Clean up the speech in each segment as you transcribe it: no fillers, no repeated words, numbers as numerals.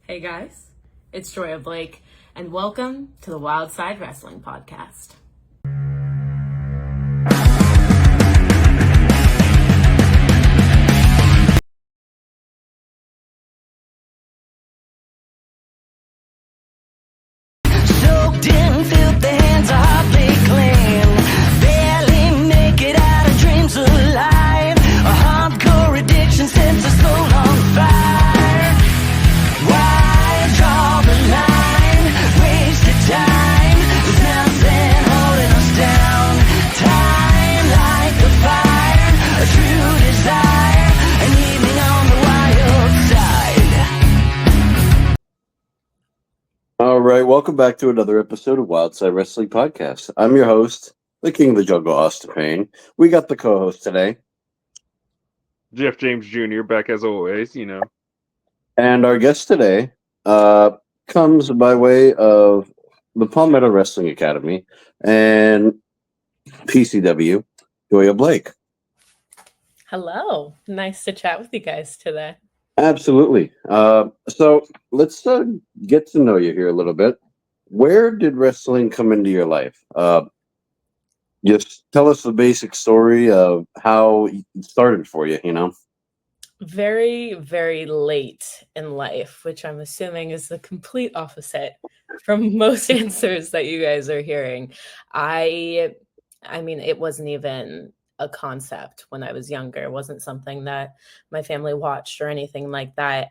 Hey guys, it's Joiya Blake, and welcome to the Wild Side Wrestling Podcast. Soaked in filth, the hands are clean. Barely make it out of dreams alive. A hardcore addiction sets a soul on fire. Why draw the line? Wasted time. There's nothing holding us down. Time like a fire, a true desire, an evening on the wild side. All right, welcome back to another episode of Wild Side Wrestling Podcast. I'm your host, the King of the Jungle, Austin Payne. We got the co-host today, Jeff James Jr. back as always, and our guest today comes by way of the Palmetto Wrestling Academy and PCW, Joiya Blake. Hello, nice to chat with you guys today. Absolutely. So let's get to know you here a little bit. Where did wrestling come into your life? Just tell us the basic story of how it started for you, Very, very late in life, which I'm assuming is the complete opposite from most answers that you guys are hearing. I mean, it wasn't even a concept when I was younger. It wasn't something that my family watched or anything like that.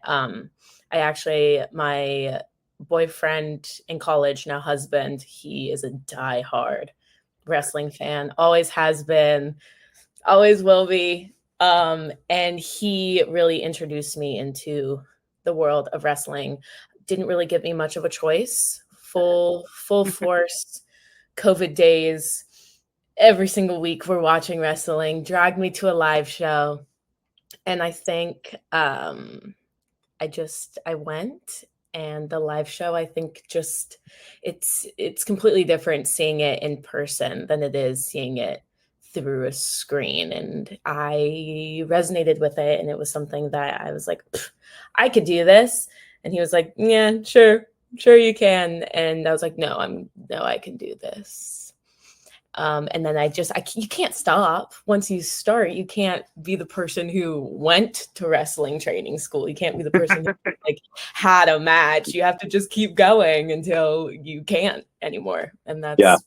My boyfriend in college, now husband, he is a diehard wrestling fan, always has been, always will be. And he really introduced me into the world of wrestling. Didn't really give me much of a choice. Full force COVID days. Every single week we're watching wrestling, dragged me to a live show. And I think I went, and the live show, I think just it's completely different seeing it in person than it is seeing it through a screen. And I resonated with it, and it was something that I was like, I could do this. And he was like, yeah, sure you can. And I was like, no, I can do this. And then you can't stop. Once you start, you can't be the person who went to wrestling training school. You can't be the person who had a match. You have to just keep going until you can't anymore. And that's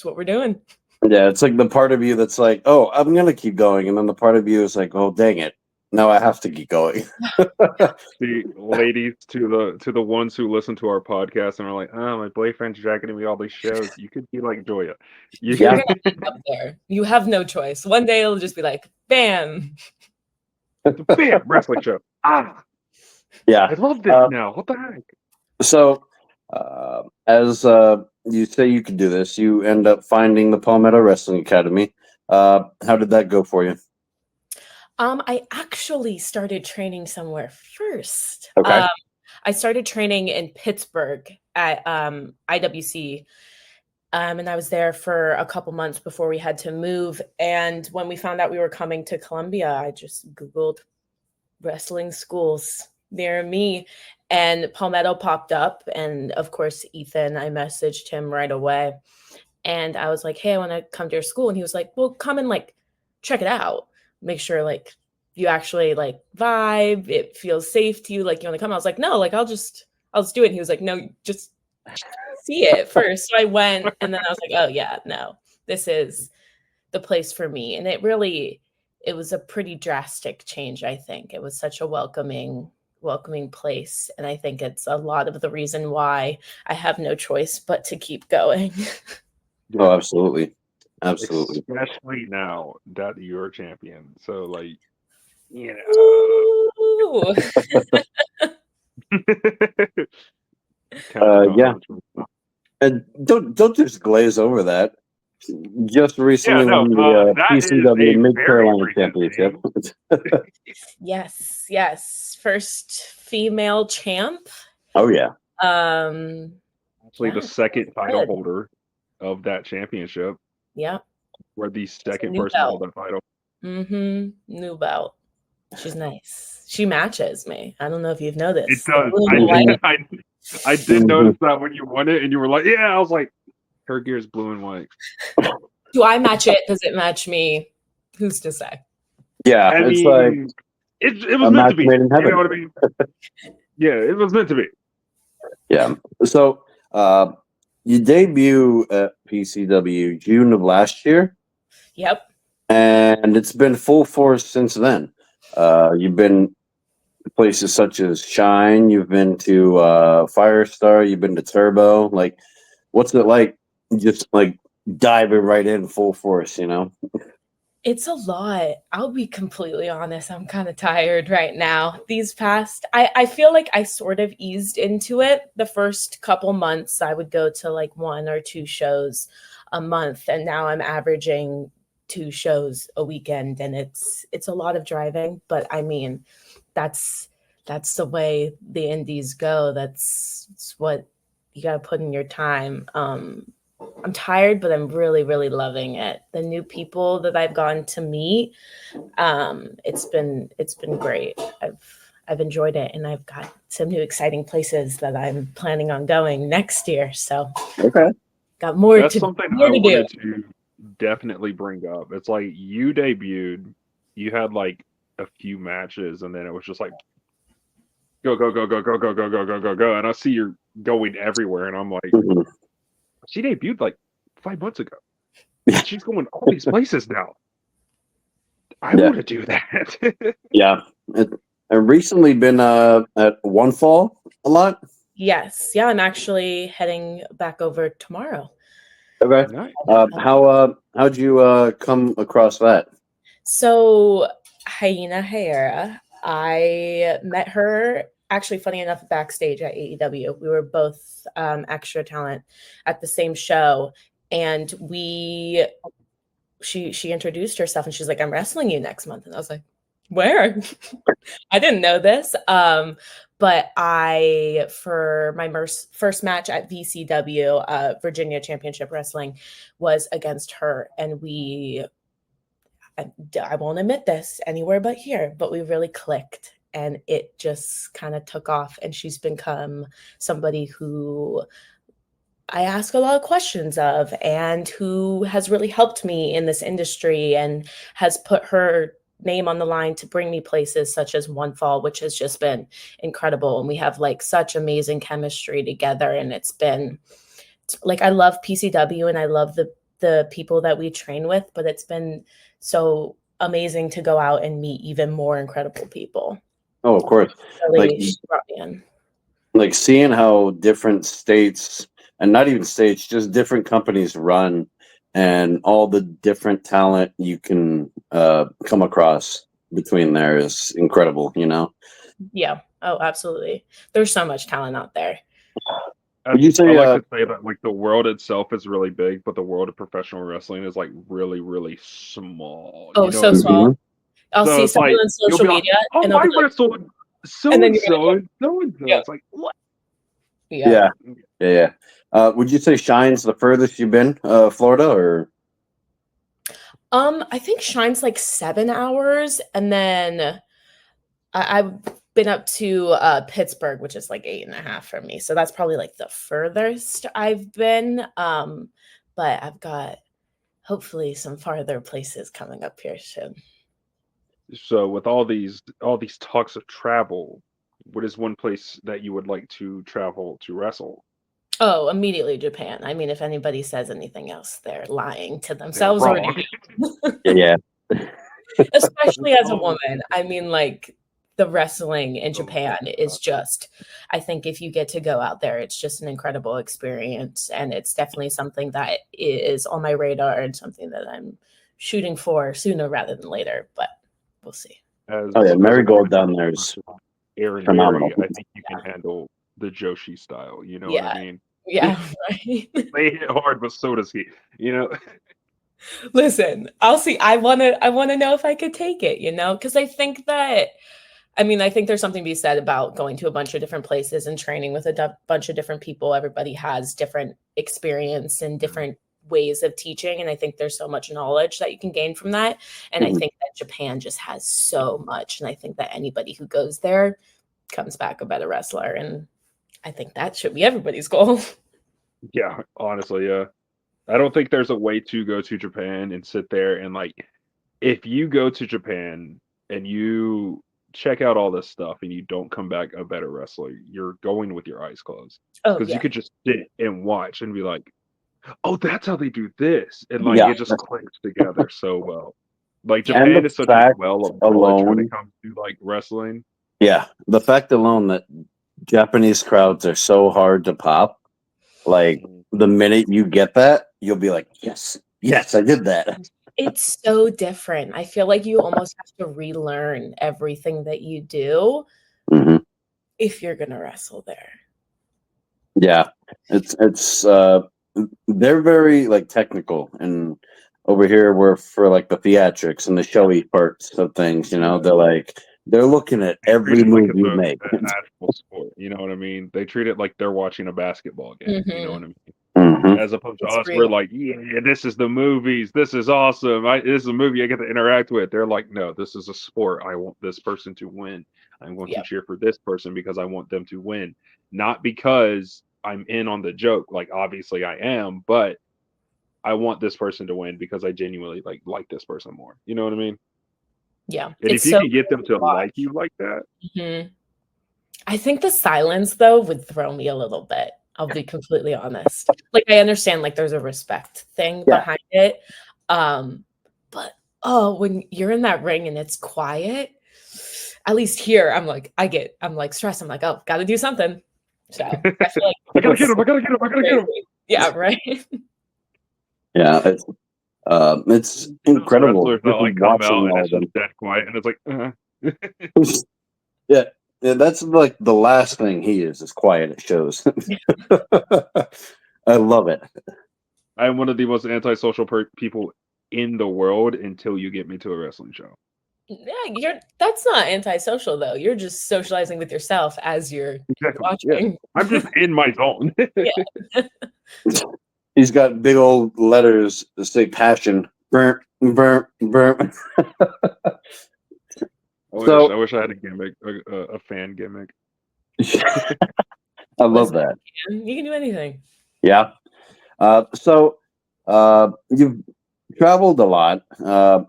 what we're doing. Yeah, it's like the part of you that's like, oh, I'm going to keep going. And then the part of you is like, oh, dang it. Now I have to keep going. The ladies to the ones who listen to our podcast and are like, oh, my boyfriend's dragging me all these shows. You could be like Joiya. You're gonna end up there. You have no choice. One day it'll just be like, bam. Bam, wrestling show. Yeah. I love this now. What the heck? So, as you say you could do this, you end up finding the Palmetto Wrestling Academy. How did that go for you? I actually started training somewhere first. Okay. I started training in Pittsburgh at IWC. And I was there for a couple months before we had to move. And when we found out we were coming to Columbia, I just Googled wrestling schools near me, and Palmetto popped up. And of course, Ethan, I messaged him right away. And I was like, hey, I want to come to your school. And he was like, well, come and check it out. Make sure you actually vibe. It feels safe to you. You want to come. I was like, no, I'll just do it. And he was like, no, just see it first. So I went, and then I was like, oh yeah, no, this is the place for me. And it was a pretty drastic change. I think it was such a welcoming place. And I think it's a lot of the reason why I have no choice but to keep going. Oh, absolutely. Absolutely. Especially now that you're a champion. So Ooh. Yeah. And don't just glaze over that. Just recently won the PCW Mid Carolina Championship. Yes. First female champ. Oh yeah. Actually, the second title holder of that championship. Yeah. We're the second person to hold that title. New belt. She's nice. She matches me. I don't know if you've It noticed. The does. blue and I the did. white. I did notice that when you won it, and you were like, "Yeah." I was like, "Her gear is blue and white." Do I match it? Does it match me? Who's to say? Yeah, I it's like mean, it was a meant to match be. made in You know heaven. what I mean? Yeah, it was meant to be. Yeah. So you debut at PCW June of last year, Yep. and it's been full force since then. You've been to places such as Shine, you've been to Firestar, you've been to Turbo. Like, what's it like just like diving right in full force, you know? It's a lot. I'll be completely honest. I'm kind of tired right now. I feel like I sort of eased into it. The first couple months, I would go to like 1 or 2 shows a month, and now I'm averaging 2 shows a weekend, and it's a lot of driving. But I mean, that's that's the way the indies go. It's what you got to put in your time. I'm tired, but I'm really, really loving it. The new people that I've gotten to meet, it's been great. I've enjoyed it, and I've got some new exciting places that I'm planning on going next year. So Okay. got more That's to something more I to do. wanted to definitely bring up. It's like you debuted, you had like a few matches, and then it was just like go, go, go, go, go, go, go, go, go, go, go. And I see you're going everywhere, and I'm like, Mhm. she debuted like 5 months ago. Yeah. She's going all these places now. I Yeah. want to do that. Yeah. I've recently been at One Fall a lot. Yes, yeah, I'm actually heading back over tomorrow. Okay. Nice. How'd you come across that? So Hyena Hera, I met her actually funny enough backstage at AEW. We were both extra talent at the same show, and she introduced herself and she's like, "I'm wrestling you next month," and I was like, "Where?" I didn't know this. But I, for my first match at VCW, Virginia Championship Wrestling, was against her, and I won't admit this anywhere but here, but we really clicked and it just kind of took off. And she's become somebody who I ask a lot of questions of and who has really helped me in this industry and has put her name on the line to bring me places such as One Fall, which has just been incredible. And we have like such amazing chemistry together. And it's been like, I love PCW and I love the people that we train with, but it's been so amazing to go out and meet even more incredible people. Oh, of course. Like Really, she brought me in. like seeing how different states, and not even states, just different companies run, and all the different talent you can come across between there is incredible, you know. Yeah. Oh, absolutely. There's so much talent out there. Would you I say like to say that like the world itself is really big, but the world of professional wrestling is like really, really small. Oh, You know what so I small. mean? Mhm. I'll So see it's someone like on you'll social be like, media "Oh, and I'll I be like, wrestled and so then and you're gonna so go, and so and so." yeah, It's like what? yeah. Yeah, yeah. Would you say Shine's the furthest you've been, Florida, or? I think Shine's like 7 hours, and then I've been up to Pittsburgh, which is like 8.5 from me. So that's probably like the furthest I've been. But I've got hopefully some farther places coming up here soon. So with all these talks of travel, what is one place that you would like to travel to wrestle? Oh, immediately Japan. I mean, if anybody says anything else, they're lying to They're themselves or to wrong. you. Yeah, Especially as a Oh, woman. I mean, like the wrestling in Japan is just, I think if you get to go out there, it's just an incredible experience. And it's definitely something that is on my radar and something that I'm shooting for sooner rather than later, but we'll see. oh yeah, as a Marigold woman down there is Aaron phenomenal. Gary, I think you can handle the Joshi style. You know what I Yeah. mean? Yeah. Right. They hit hard, but so does he. You know? Listen, I'll see. I wanna know if I could take it, because I think that I think there's something to be said about going to a bunch of different places and training with a bunch of different people. Everybody has different experience and different ways of teaching, and I think there's so much knowledge that you can gain from that. And I Mhm. think that Japan just has so much, and I think that anybody who goes there comes back a better wrestler, and I think that should be everybody's goal. Yeah, honestly, yeah. I don't think there's a way to go to Japan and sit there and like if you go to Japan and you check out all this stuff and you don't come back a better wrestler, you're going with your eyes closed. Oh Because you yeah, could just sit and watch and be like, "Oh, that's how they do this," and like Yeah, it just clicks together so well. Like yeah, and the Japan is such a fact well of knowledge when it alone, comes to like wrestling. yeah, the fact alone that Japanese crowds are so hard to pop. Like Mhm. the minute you get that, you'll be like, yes, yes, I did that. it's so different. I feel like you almost have to relearn everything that you do Hmm. if you're gonna wrestle there. Yeah, it's they're very like technical, and over here we're for like the theatrics and the showy parts of things. Yeah. They're looking at They treat every it like move it's you make. an actual sport. You know what I mean? They treat it like they're watching a basketball game. You know Mhm. what I mean? Hmm. As opposed to It's us, we're real. like, yeah, this is the movies. This is awesome. This is a movie I get to interact with. They're like, no, this is a sport. I want this person to win. I'm going to Yep. cheer for this person because I want them to win, not because I'm in on the joke. Like, obviously, I am, but I want this person to win because I genuinely like this person more. You know what I mean? Yeah. And It's if you so can get them cool to to like watch. you like that, Mhm. I think the silence though would throw me a little bit. I'll be completely honest. Like I understand like there's a respect thing Yeah. behind it. But oh, when you're in that ring and it's quiet, at least here I'm like stressed. I'm like, oh, gotta do something. So I feel like I gotta get it's him. I gotta get him. I gotta get him. crazy. Yeah, right. Yeah, it's You know, the incredible wrestlers that just like come watching out and all it's of just them. dead quiet, and it's like, Yeah, yeah, that's like the last thing he is quiet at shows. I love it. I'm one of the most antisocial people in the world until you get me to a wrestling show. Yeah, that's not antisocial though. You're just socializing with yourself as you're Exactly. Yeah. watching. I'm just in my zone. Yeah. He's got big old letters that say passion. Burp, burp, burp. I So wish I had a gimmick, a fan gimmick. I love Listen, that. man, you can do anything. Yeah. You've traveled a lot,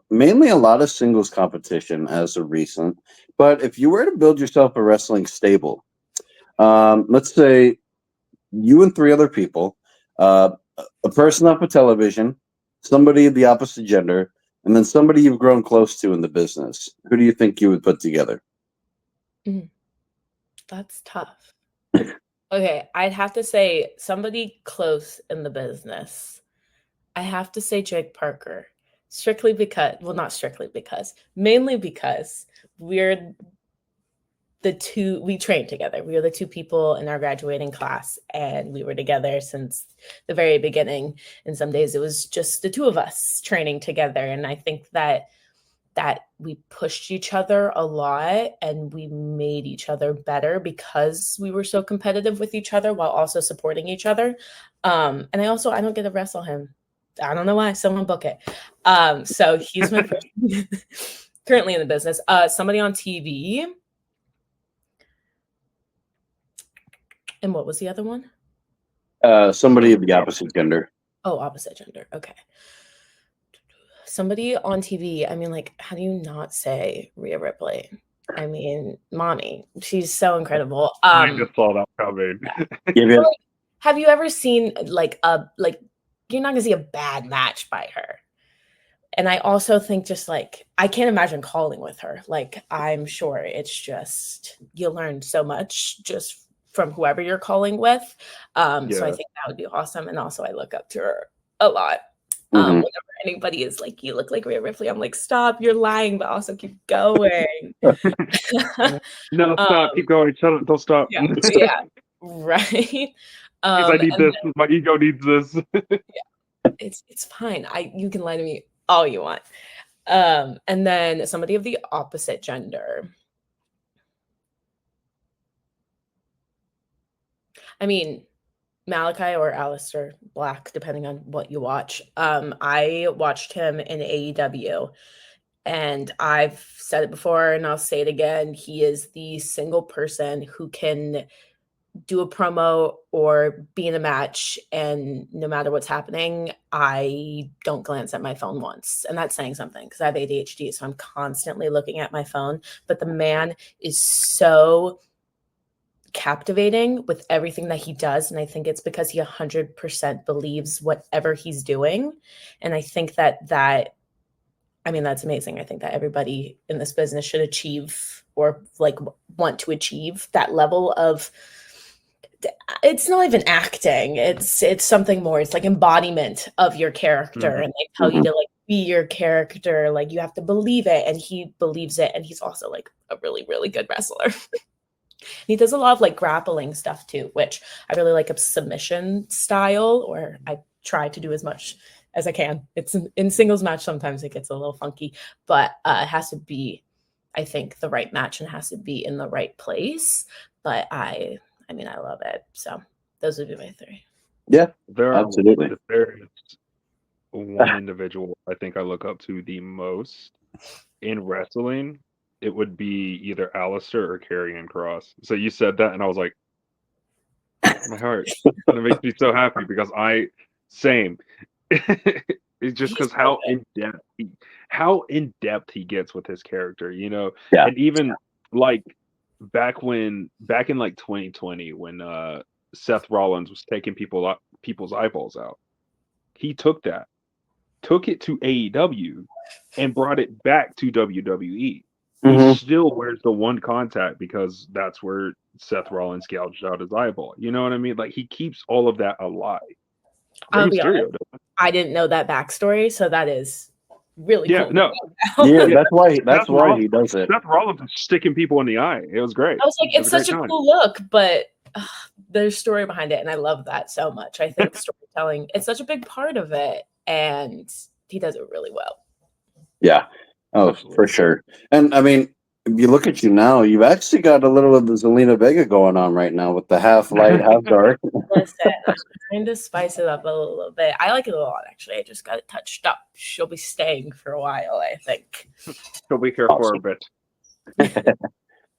mainly a lot of singles competition as of recent. But if you were to build yourself a wrestling stable, let's say you and three other people, uh, a person off of television, somebody of the opposite gender, and then somebody you've grown close to in the business. Who do you think you would put together? Mm, that's tough. Okay, I'd have to say somebody close in the business. I have to say Jake Parker. Strictly because, well, not strictly because, mainly because we're we trained together. We were the two people in our graduating class, and we were together since the very beginning. And some days it was just the two of us training together. And I think that we pushed each other a lot and we made each other better because we were so competitive with each other while also supporting each other. And I don't get to wrestle him. I don't know why. Someone book it. So he's my person currently in the business. Somebody on TV. And what was the other one? Somebody of the opposite gender. Oh, opposite gender. Okay. Somebody on TV. I mean, like, how do you not say Rhea Ripley? I mean, mommy, she's so incredible. I just saw that coming. Give But, you, like, have you ever seen like you're not gonna see a bad match by her? And I also think just like I can't imagine calling with her. Like I'm sure it's just you learn so much just from whoever you're calling with. So I Yeah. think that would be awesome. And also I look up to her a lot. mhm. Whenever anybody is like, you look like Rhea Ripley, I'm like, stop, you're lying, but also keep going. No, um, stop. Keep going. Shut up. Don't stop. yeah, yeah, right. Because I need And this. My ego needs this. it's fine. You can lie to me all you want. And then somebody of the opposite gender. I mean, Malachi or Alistair Black, depending on what you watch. I watched him in AEW, and I've said it before and I'll say it again. He is the single person who can do a promo or be in a match, and no matter what's happening, I don't glance at my phone once. And that's saying something because I have ADHD, so I'm constantly looking at my phone. But the man is so captivating with everything that he does, and I think it's because he 100% believes whatever he's doing. And I think that I mean, that's amazing. I think that everybody in this business should achieve, or like want to achieve, that level of, it's not even acting, it's something more. It's like embodiment of your character. Mhm. And they tell you to like be your character, like you have to believe it, and he believes it. And he's also like a really, really good wrestler. He does a lot of like grappling stuff too, which I really like, a submission style, or I try to do as much as I can. It's in singles match, sometimes it gets a little funky, but it has to be, I think, the right match, and has to be in the right place. But I mean, I love it. So those would be my three. Yeah, There, absolutely. if there is one individual I think I look up to the most in wrestling, it would be either Alistair or Karrion Cross. So you said that, and I was like, my heart. And it makes me so happy because same. It's just He's because so good. how in depth he gets with his character, you know, Yeah. and even like back in like 2020 when Seth Rollins was taking people's eyeballs out, he took it to AEW and brought it back to WWE. He Mhm. still wears the one contact because that's where Seth Rollins gouged out his eyeball. You know what I mean? Like he keeps all of that alive. I'll Rey be honest, Mysterio does. I didn't know that backstory, so that is really Yeah, cool. no, Yeah, yeah. that's Seth why he Rollins, does it. Seth Rollins is sticking people in the eye. It was great. I was like, It was it's a great such a time. cool look, but there's story behind it, and I love that so much. I think storytelling is such a big part of it, and he does it really well. Yeah. Oh, Absolutely. for sure. And I mean, if you look at you now, you've actually got a little of the Zelina Vega going on right now with the half light, half dark. Listen, I'm trying to spice it up a little bit. I like it a lot, actually. I just got it touched up. She'll be staying for a while, I think. He'll be here for a Awesome. bit.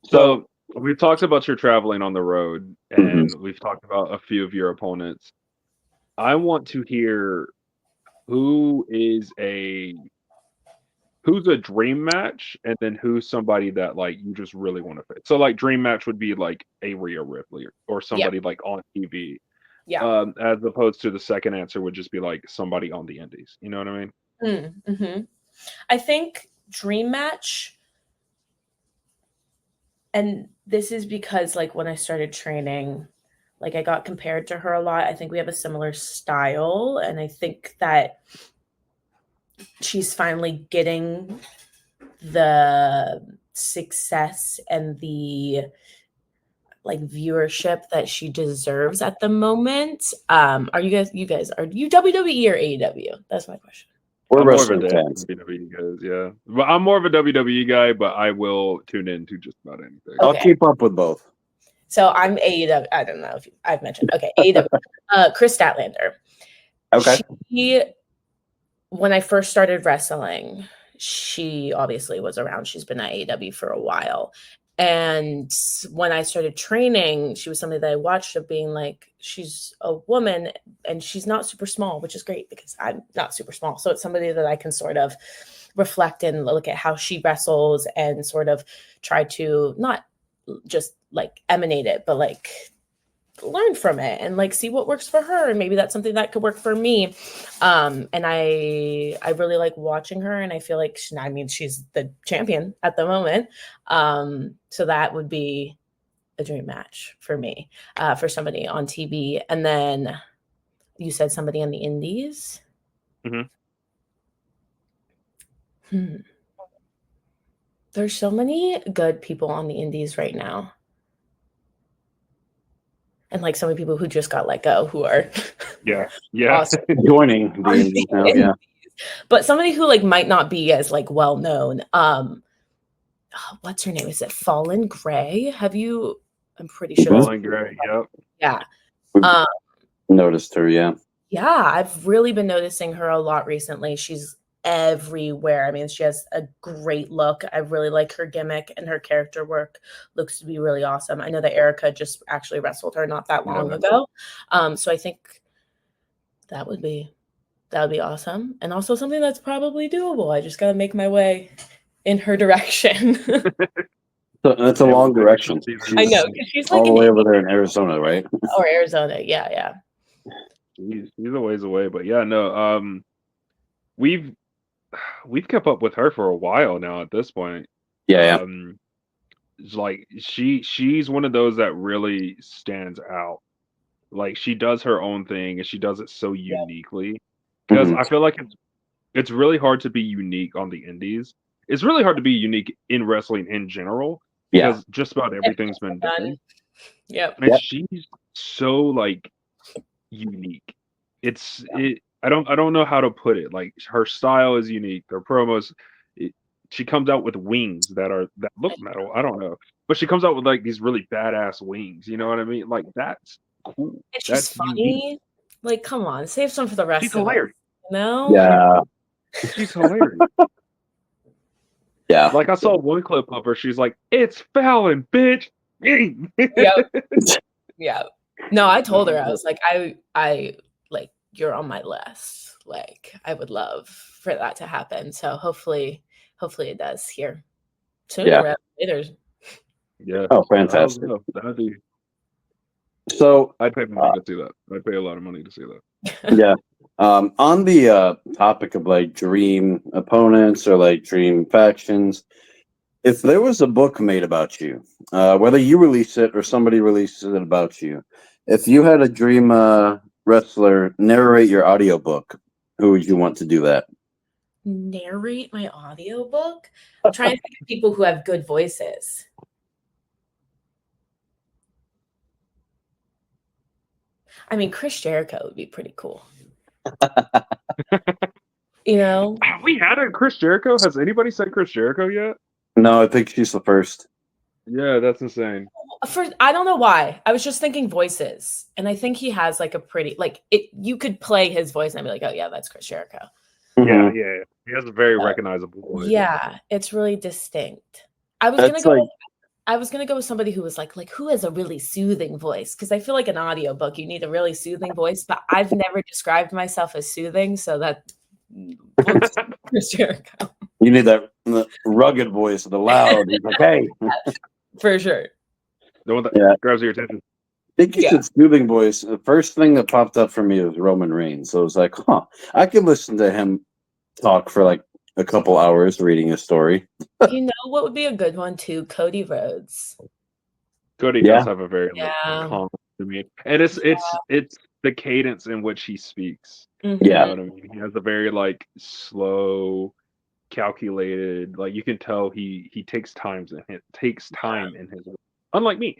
So, So we've talked about your traveling on the road, mhm. and we've talked about a few of your opponents. I want to hear who is a who's a dream match, and then who's somebody that like you just really want to face. So like dream match would be like a Rhea Ripley or Yeah, somebody like on TV. yeah. As opposed to the second answer would just be like somebody on the indies. You know what I mean? Mm-hmm. I think dream match, and this is because like when I started training, like I got compared to her a lot. I think we have a similar style, and I think that she's finally getting the success and the like viewership that she deserves at the moment. Are you guys are you WWE or AEW? That's my question. We're I'm more of a wrestling fans. WWE guy, yeah. But I'm more of a WWE guy, but I will tune in to just about anything. I'll Okay. keep up with both. So I'm AEW. I don't know if I've mentioned. Okay, AEW. Chris Statlander. Okay. She, when I first started wrestling, she obviously was around. She's been at AEW for a while. And when I started training, she was somebody that I watched of being like, she's a woman and she's not super small, which is great because I'm not super small. So it's somebody that I can sort of reflect and look at how she wrestles and sort of try to not just like emanate it, but like learn from it and like see what works for her, and maybe that's something that could work for me. And I really like watching her, and I feel like I mean she's the champion at the moment. So that would be a dream match for me, for somebody on TV. And then you said somebody on the indies. Mhm. There's so many good people on the indies right now, and like so many people who just got let go who are Yeah. Yeah. awesome. Joining the indies now, yeah. But somebody who like might not be as like well known. What's her name? Is it Fallen Gray? Have you? I'm pretty sure. Falling Gray. Yep. Yeah. Noticed her, yeah. Yeah, I've really been noticing her a lot recently. She's everywhere. I mean, she has a great look. I really like her gimmick, and her character work looks to be really awesome. I know that Erica just actually wrestled her not that long Yeah. ago. So I think that would be awesome. And also something that's probably doable. I just got to make my way in her direction. So that's a Yeah, long we'll direction. see her. I She's know, 'cause she's like all the in way over there in Arizona, right? or Arizona. Yeah, yeah. She's a ways away, but yeah, no. We've we've kept up with her for a while now. At this point, Yeah, yeah. um, it's like she's one of those that really stands out. Like she does her own thing, and she does it so Yep. uniquely. Because Mhm. I feel like it's really hard to be unique on the indies. It's really hard to be unique in wrestling in general Yeah. because just about everything's been Done. done. Yep. And Yep. she's so like unique. I don't know how to put it. Like her style is unique. Her promos, it, she comes out with wings that look metal. I don't know, but she comes out with like these really badass wings. You know what I mean? Like that's cool. And she's That's unique. funny. Like, come on, save some for the She's rest of us. hilarious. No? Yeah. She's hilarious. Yeah. Like I saw one clip of her. She's like, "It's Fallon, bitch." Yep. Yeah. No, I told her, I was like, I like, you're on my list. Like, I would love for that to happen. So hopefully it does here sooner Yeah. rather than later. Yeah. Oh, I don't fantastic. know. That'd be. So, I'd pay money to see that. I'd pay a lot of money to see that. yeah. On the topic of like dream opponents or like dream factions, if there was a book made about you, whether you release it or somebody releases it about you, if you had a dream wrestler narrate your audiobook, who would you want to do that? Narrate my audiobook? I'm trying to think of people who have good voices. I mean, Chris Jericho would be pretty cool. You know? Have we had a Chris Jericho? Has anybody said Chris Jericho yet? No, I think she's the first. Yeah, that's insane. First, I don't know why. I was just thinking voices, and I think he has like a pretty like it. You could play his voice and I'd be like, oh yeah, that's Chris Jericho. Yeah, Mhm. yeah. He has a very recognizable voice. Yeah, it's really distinct. I was That's gonna go. like, I was gonna go with somebody who was like who has a really soothing voice, because I feel like an audiobook you need a really soothing voice, but I've never described myself as soothing, so that Chris Jericho you need that rugged voice, the loud. He's like, hey, for sure. The one that Yeah. grabs your attention. I think you said soothing voice. The first thing that popped up for me was Roman Reigns. So I was like, huh, I could listen to him talk for like a couple hours reading a story. You know what would be a good one too? Cody Rhodes. Cody Yeah. does have a very like, calm to me, and it's the cadence in which he speaks. Mhm. Yeah. You know what I mean? He has a very like slow, calculated. Like you can tell he takes time in his. Unlike me.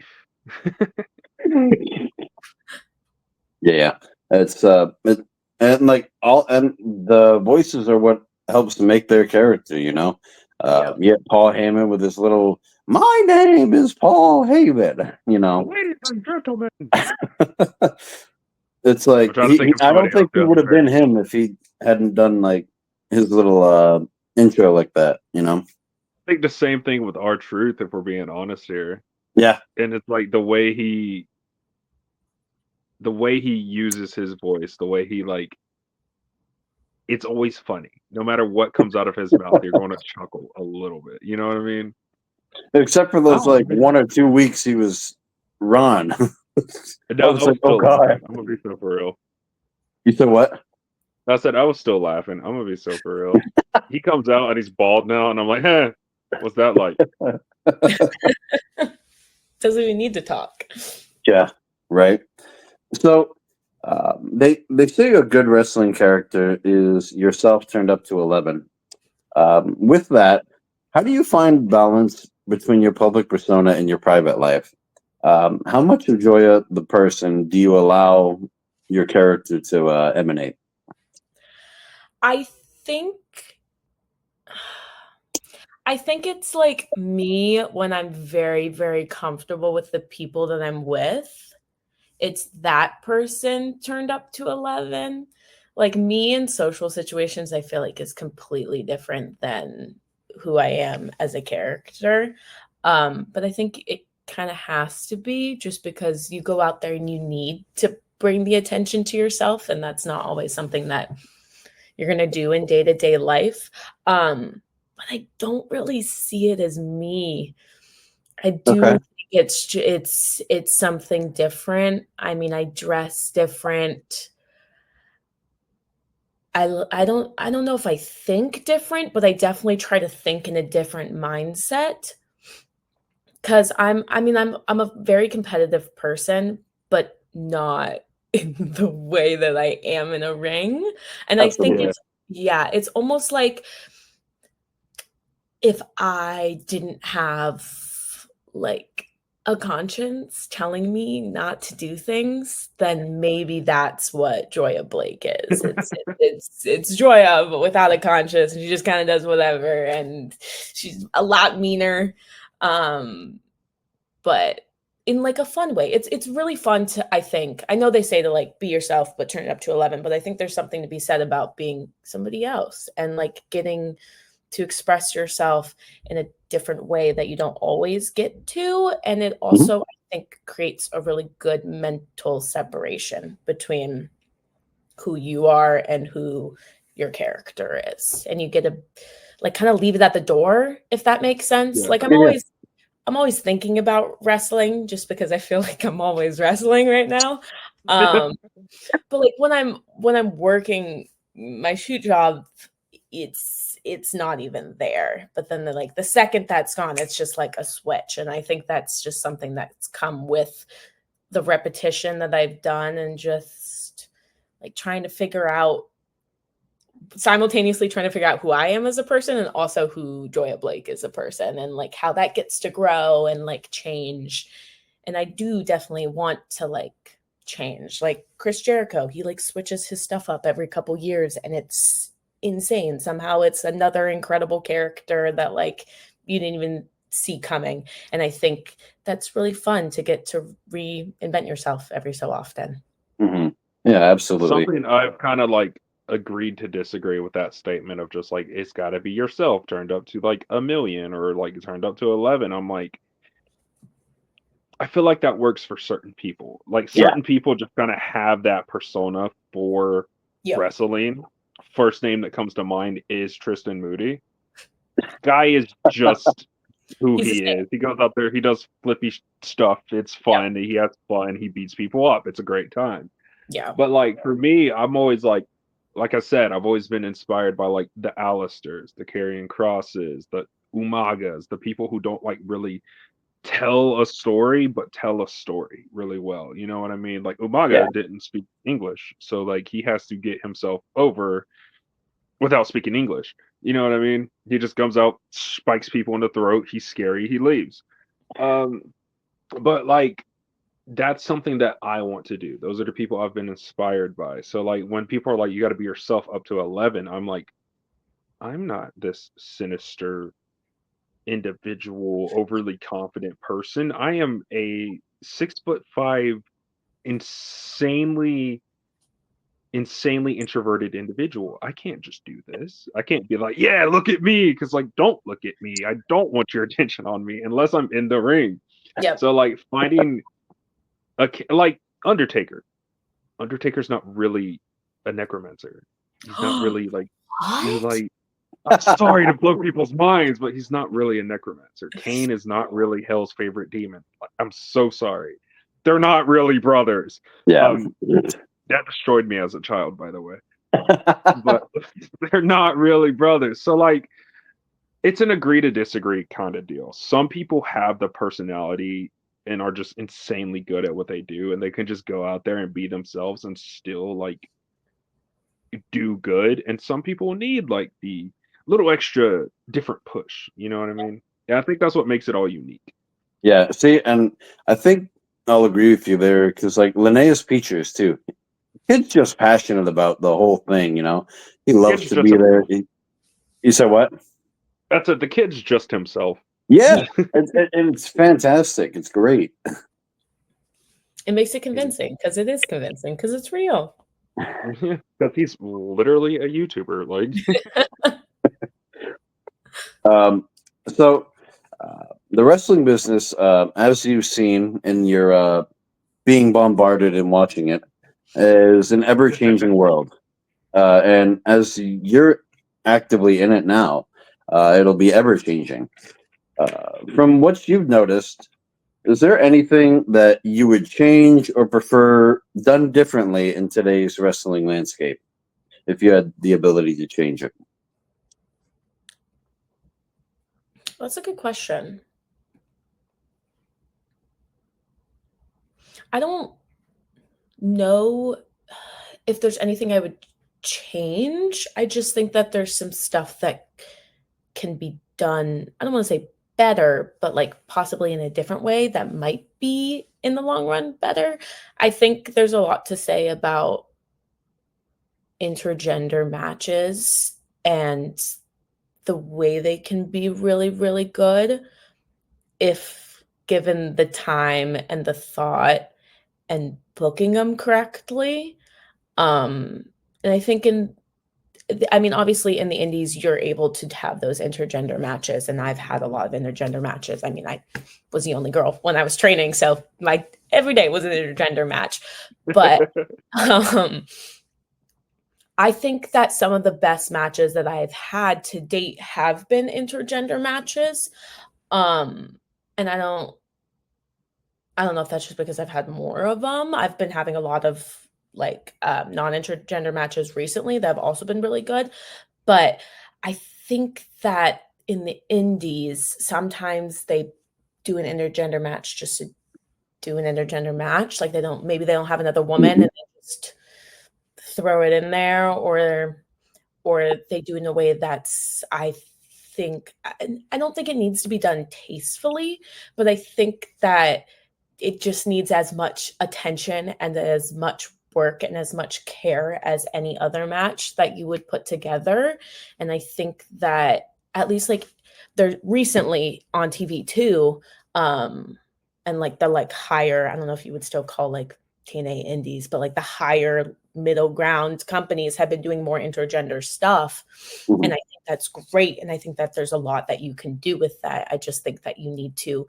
Yeah. It's and like and the voices are what helps to make their character, you know. Yep. Yeah, Paul Heyman with his little "My name is Paul Heyman," you know. Ladies and gentlemen. It's like I'm trying to think of I don't somebody else think he who has would a have been very- him if he hadn't done like his little intro like that, you know. I think the same thing with R-Truth, if we're being honest here. Yeah. And it's like the way he uses his voice, the way he like it's always funny. No matter what comes out of his mouth, you're going to chuckle a little bit. You know what I mean? Except for those Oh, like man. 1 or 2 weeks he was Ron. No, I was like, oh god. laughing. I'm gonna be so for real. You said what? I said I was still laughing. I'm gonna be so for real. He comes out and he's bald now, and I'm like, what's that like? Doesn't even need to talk. Yeah, right. So they say a good wrestling character is yourself turned up to 11. With that, how do you find balance between your public persona and your private life? How much of Joiya the person do you allow your character to emanate? I think it's like me when I'm very, very comfortable with the people that I'm with. it's that person turned up to 11. Like me in social situations, I feel like is completely different than who I am as a character. But I think it kind of has to be just because you go out there and you need to bring the attention to yourself, and that's not always something that you're going to do in day-to-day life. But I don't really see it as me. I do Okay. think it's something different. I mean, I dress different. I don't know if I think different, but I definitely try to think in a different mindset. Because I'm a very competitive person, but not in the way that I am in a ring. And I think Absolutely. it's almost like if I didn't have like a conscience telling me not to do things, then maybe that's what Joiya Blake is. It's Joiya, but without a conscience, and she just kind of does whatever, and she's a lot meaner. But in like a fun way. It's really fun to, I think. I know they say to like be yourself but turn it up to 11, but I think there's something to be said about being somebody else and like getting to express yourself in a different way that you don't always get to, and it Mhm. also I think creates a really good mental separation between who you are and who your character is. And you get to like kind of leave it at the door, if that makes sense. Yeah. Like Yeah. I'm always thinking about wrestling just because I feel like I'm always wrestling right now. Um, but like when I'm working my shoot job, it's not even there. But then the second that's gone, it's just like a switch. And I think that's just something that's come with the repetition that I've done and just like trying to figure out simultaneously trying to figure out who I am as a person and also who Joiya Blake is a person and like how that gets to grow and like change. And I do definitely want to like change. Like Chris Jericho, he like switches his stuff up every couple years and it's insane. Somehow it's another incredible character that like you didn't even see coming. And I think that's really fun to get to reinvent yourself every so often. Hmm. Yeah, absolutely. Something I've kind of like agreed to disagree with that statement of just like it's got to be yourself turned up to like a million or like turned up to 11. I'm like, I feel like that works for certain people. Like Yeah. certain people just kind of have that persona for Yep. wrestling. First name that comes to mind is Tristan Moody. Guy is just who He's the he same. is. He goes out there, he does flippy stuff. It's Yep. fun. He has fun. He beats people up. It's a great time. Yeah. But like for me, I'm always like I said, I've always been inspired by like the Alistairs, the Carrying Crosses, the Umagas, the people who don't like really tell a story, but tell a story really well. You know what I mean? Like Yeah. Umaga didn't speak English, so like he has to get himself over without speaking English. You know what I mean? He just comes out, spikes people in the throat. He's scary. He leaves. Um, but like that's something that I want to do. Those are the people I've been inspired by. So like when people are like, you got to be yourself up to 11, I'm like, I'm not this sinister individual, overly confident person. I am a 6'5", insanely, insanely introverted individual. I can't just do this. I can't be like, yeah, look at me, because like, don't look at me. I don't want your attention on me unless I'm in the ring. Yep. So like finding like Undertaker. Undertaker's not really a necromancer. He's not really like he's What? like I'm sorry to blow people's minds, but he's not really a necromancer. Kane is not really Hell's favorite demon. Like, I'm so sorry. They're not really brothers. Yeah. Um, that destroyed me as a child, by the way. But they're not really brothers. So like it's an agree to disagree kind of deal. Some people have the personality and are just insanely good at what they do, and they can just go out there and be themselves and still like do good. And some people need like the little extra different push. You know what I mean? Yeah, I think that's what makes it all unique. Yeah. See, and I think I'll agree with you there because, like, Linnaeus Peters, too. Kid's just passionate about the whole thing, you know? He loves Kid's to just be there. himself. You said what? That's it. The kid's just himself. Yeah. And it's fantastic. It's great. It makes it convincing because it is convincing because it's real. Because he's literally a YouTuber. Like, Um, so, the wrestling business, as you've seen in your being bombarded and watching it, is an ever changing world. And as you're actively in it now, it'll be ever changing. From what you've noticed, is there anything that you would change or prefer done differently in today's wrestling landscape if you had the ability to change it? That's a good question. I don't know if there's anything I would change. I just think that there's some stuff that can be done. I don't want to say better, but like possibly in a different way that might be in the long run better. I think there's a lot to say about intergender matches and the way they can be really, really good if given the time and the thought and booking them correctly. And I think I mean, obviously in the indies, you're able to have those intergender matches. And I've had a lot of intergender matches. I mean, I was the only girl when I was training. So my every day was an intergender match. But um, I think that some of the best matches that I've had to date have been intergender matches. Um, and I don't know if that's just because I've had more of them. I've been having a lot of like non-intergender matches recently that have also been really good. But I think that in the indies, sometimes they do an intergender match just to do an intergender match. Like maybe they don't have another woman and Mhm. they just throw it in there, or they do it in a way that's I don't think it needs to be done tastefully, but I think that it just needs as much attention and as much work and as much care as any other match that you would put together. And I think that at least like they're recently on TV too, and like the like higher, I don't know if you would still call like TNA indies, but like the higher middle ground companies have been doing more intergender stuff. Mhm. And I think that's great. And I think that there's a lot that you can do with that. I just think that you need to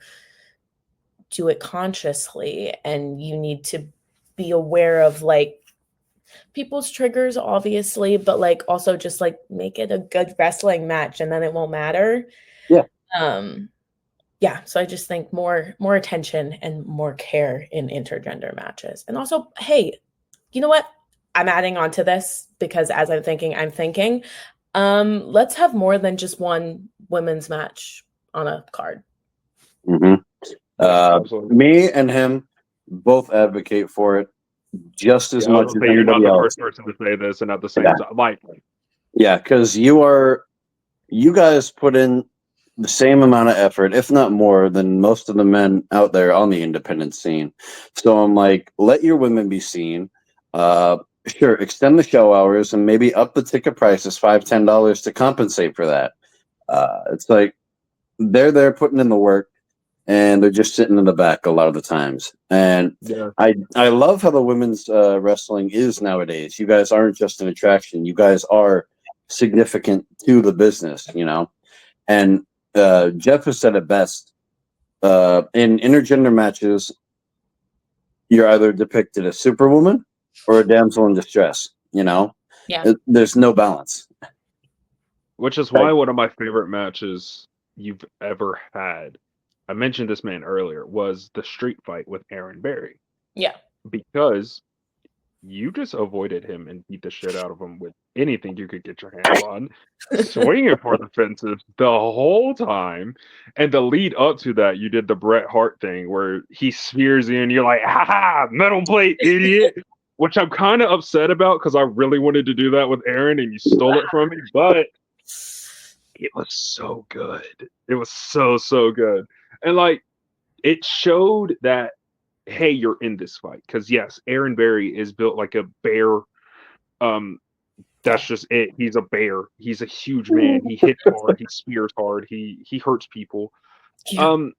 do it consciously and you need to be aware of like people's triggers obviously, but like also just like make it a good wrestling match and then it won't matter. Yeah. um yeah, so I just think more attention and more care in intergender matches. And also, hey, you know what, I'm adding on to this because as I'm thinking let's have more than just one women's match on a card. Hmm. yeah, absolutely. Me and him both advocate for it just as Yeah, I was much gonna as say you're not anybody the else. first person to say this, and at the Yeah, same time, like, yeah, because you guys put in the same amount of effort, if not more, than most of the men out there on the independent scene. So I'm like, let your women be seen. Uh, sure, extend the show hours and maybe up the ticket prices $5-10 to compensate for that. It's like they're there putting in the work and they're just sitting in the back a lot of the times. And yeah, I love how the women's wrestling is nowadays. You guys aren't just an attraction. You guys are significant to the business, you know. And Jeff has said it best. In intergender matches, you're either depicted as Superwoman or a damsel in distress. You know, Yeah. there's no balance. which is Right. why one of my favorite matches you've ever had, I mentioned this man earlier, was the street fight with Aaron Berry Yeah. because you just avoided him and beat the shit out of him with anything you could get your hands on, swinging for the fences the whole time. And the lead up to that, you did the Bret Hart thing where he spears in, you're like, ha ha, metal plate, idiot. Which I'm kind of upset about because I really wanted to do that with Aaron and you stole it from me, but it was so good. It was so, so good. And like, it showed that hey, you're in this fight. Because yes, Aaron Berry is built like a bear. Um, Yeah. that's just it. He's a bear. He's a huge man. He hits hard. He spears hard. He hurts people. Yeah. Um,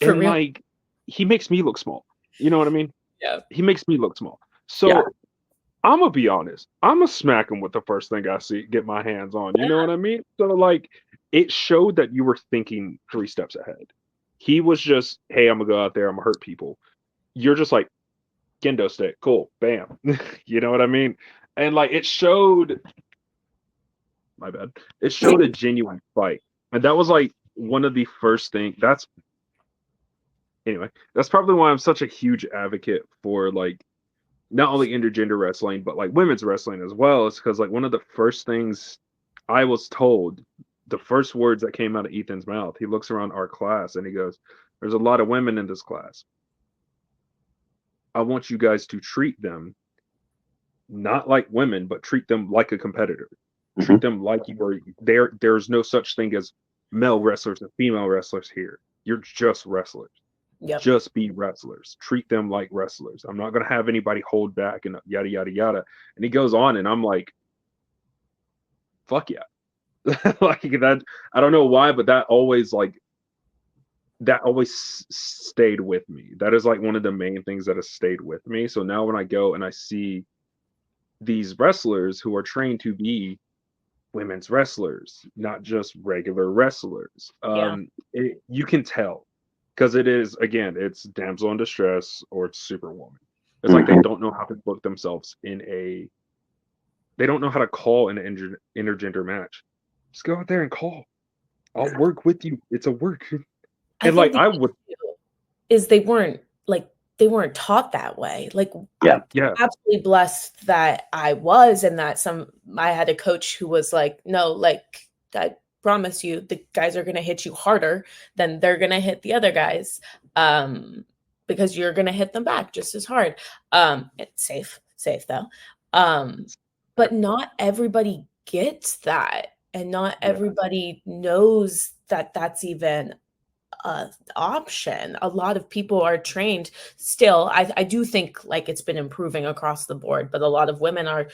For and real. like he makes me look small. You know what I mean? Yeah. he makes me look small. So Yeah. I'm gonna be honest. I'm gonna smack him with the first thing I see, get my hands on. You know what I mean? So like, it showed that you were thinking 3 steps ahead. He was just, hey, I'm gonna go out there, I'm gonna hurt people. You're just like, kendo stick, cool, bam. You know what I mean? And like, it showed. My bad. It showed a genuine fight, and that was like one of the first things. That's anyway. That's probably why I'm such a huge advocate for like not only intergender wrestling but like women's wrestling as well. It's because like one of the first things I was told, the first words that came out of Ethan's mouth, he looks around our class and he goes, "There's a lot of women in this class. I want you guys to treat them not like women, but treat them like a competitor. Treat Mhm. them like you were there. There's no such thing as male wrestlers and female wrestlers here. You're just wrestlers. Yep. Just be wrestlers. Treat them like wrestlers. I'm not gonna have anybody hold back and yada yada yada." And he goes on, and I'm like, "Fuck yeah!" Like that. I don't know why, but that always stayed with me. That is like one of the main things that has stayed with me. So now when I go and I see these wrestlers who are trained to be women's wrestlers, not just regular wrestlers. Yeah. You can tell because it is, again, it's damsel in distress or it's superwoman. It's like they Mhm. don't know how to book themselves they don't know how to call an intergender match. Just go out there and call. I'll work with you. It's a work. I And think like the I would, issue is they weren't taught that way. Like Yeah. I'm yeah, absolutely blessed that I was, and that I had a coach who was like, no, like I promise you, the guys are gonna hit you harder than they're gonna hit the other guys. Because you're gonna hit them back just as hard. It's safe though. Um, but not everybody gets that, and not yeah, everybody knows that that's even option. A lot of people are trained still. I do think like it's been improving across the board, but a lot of women are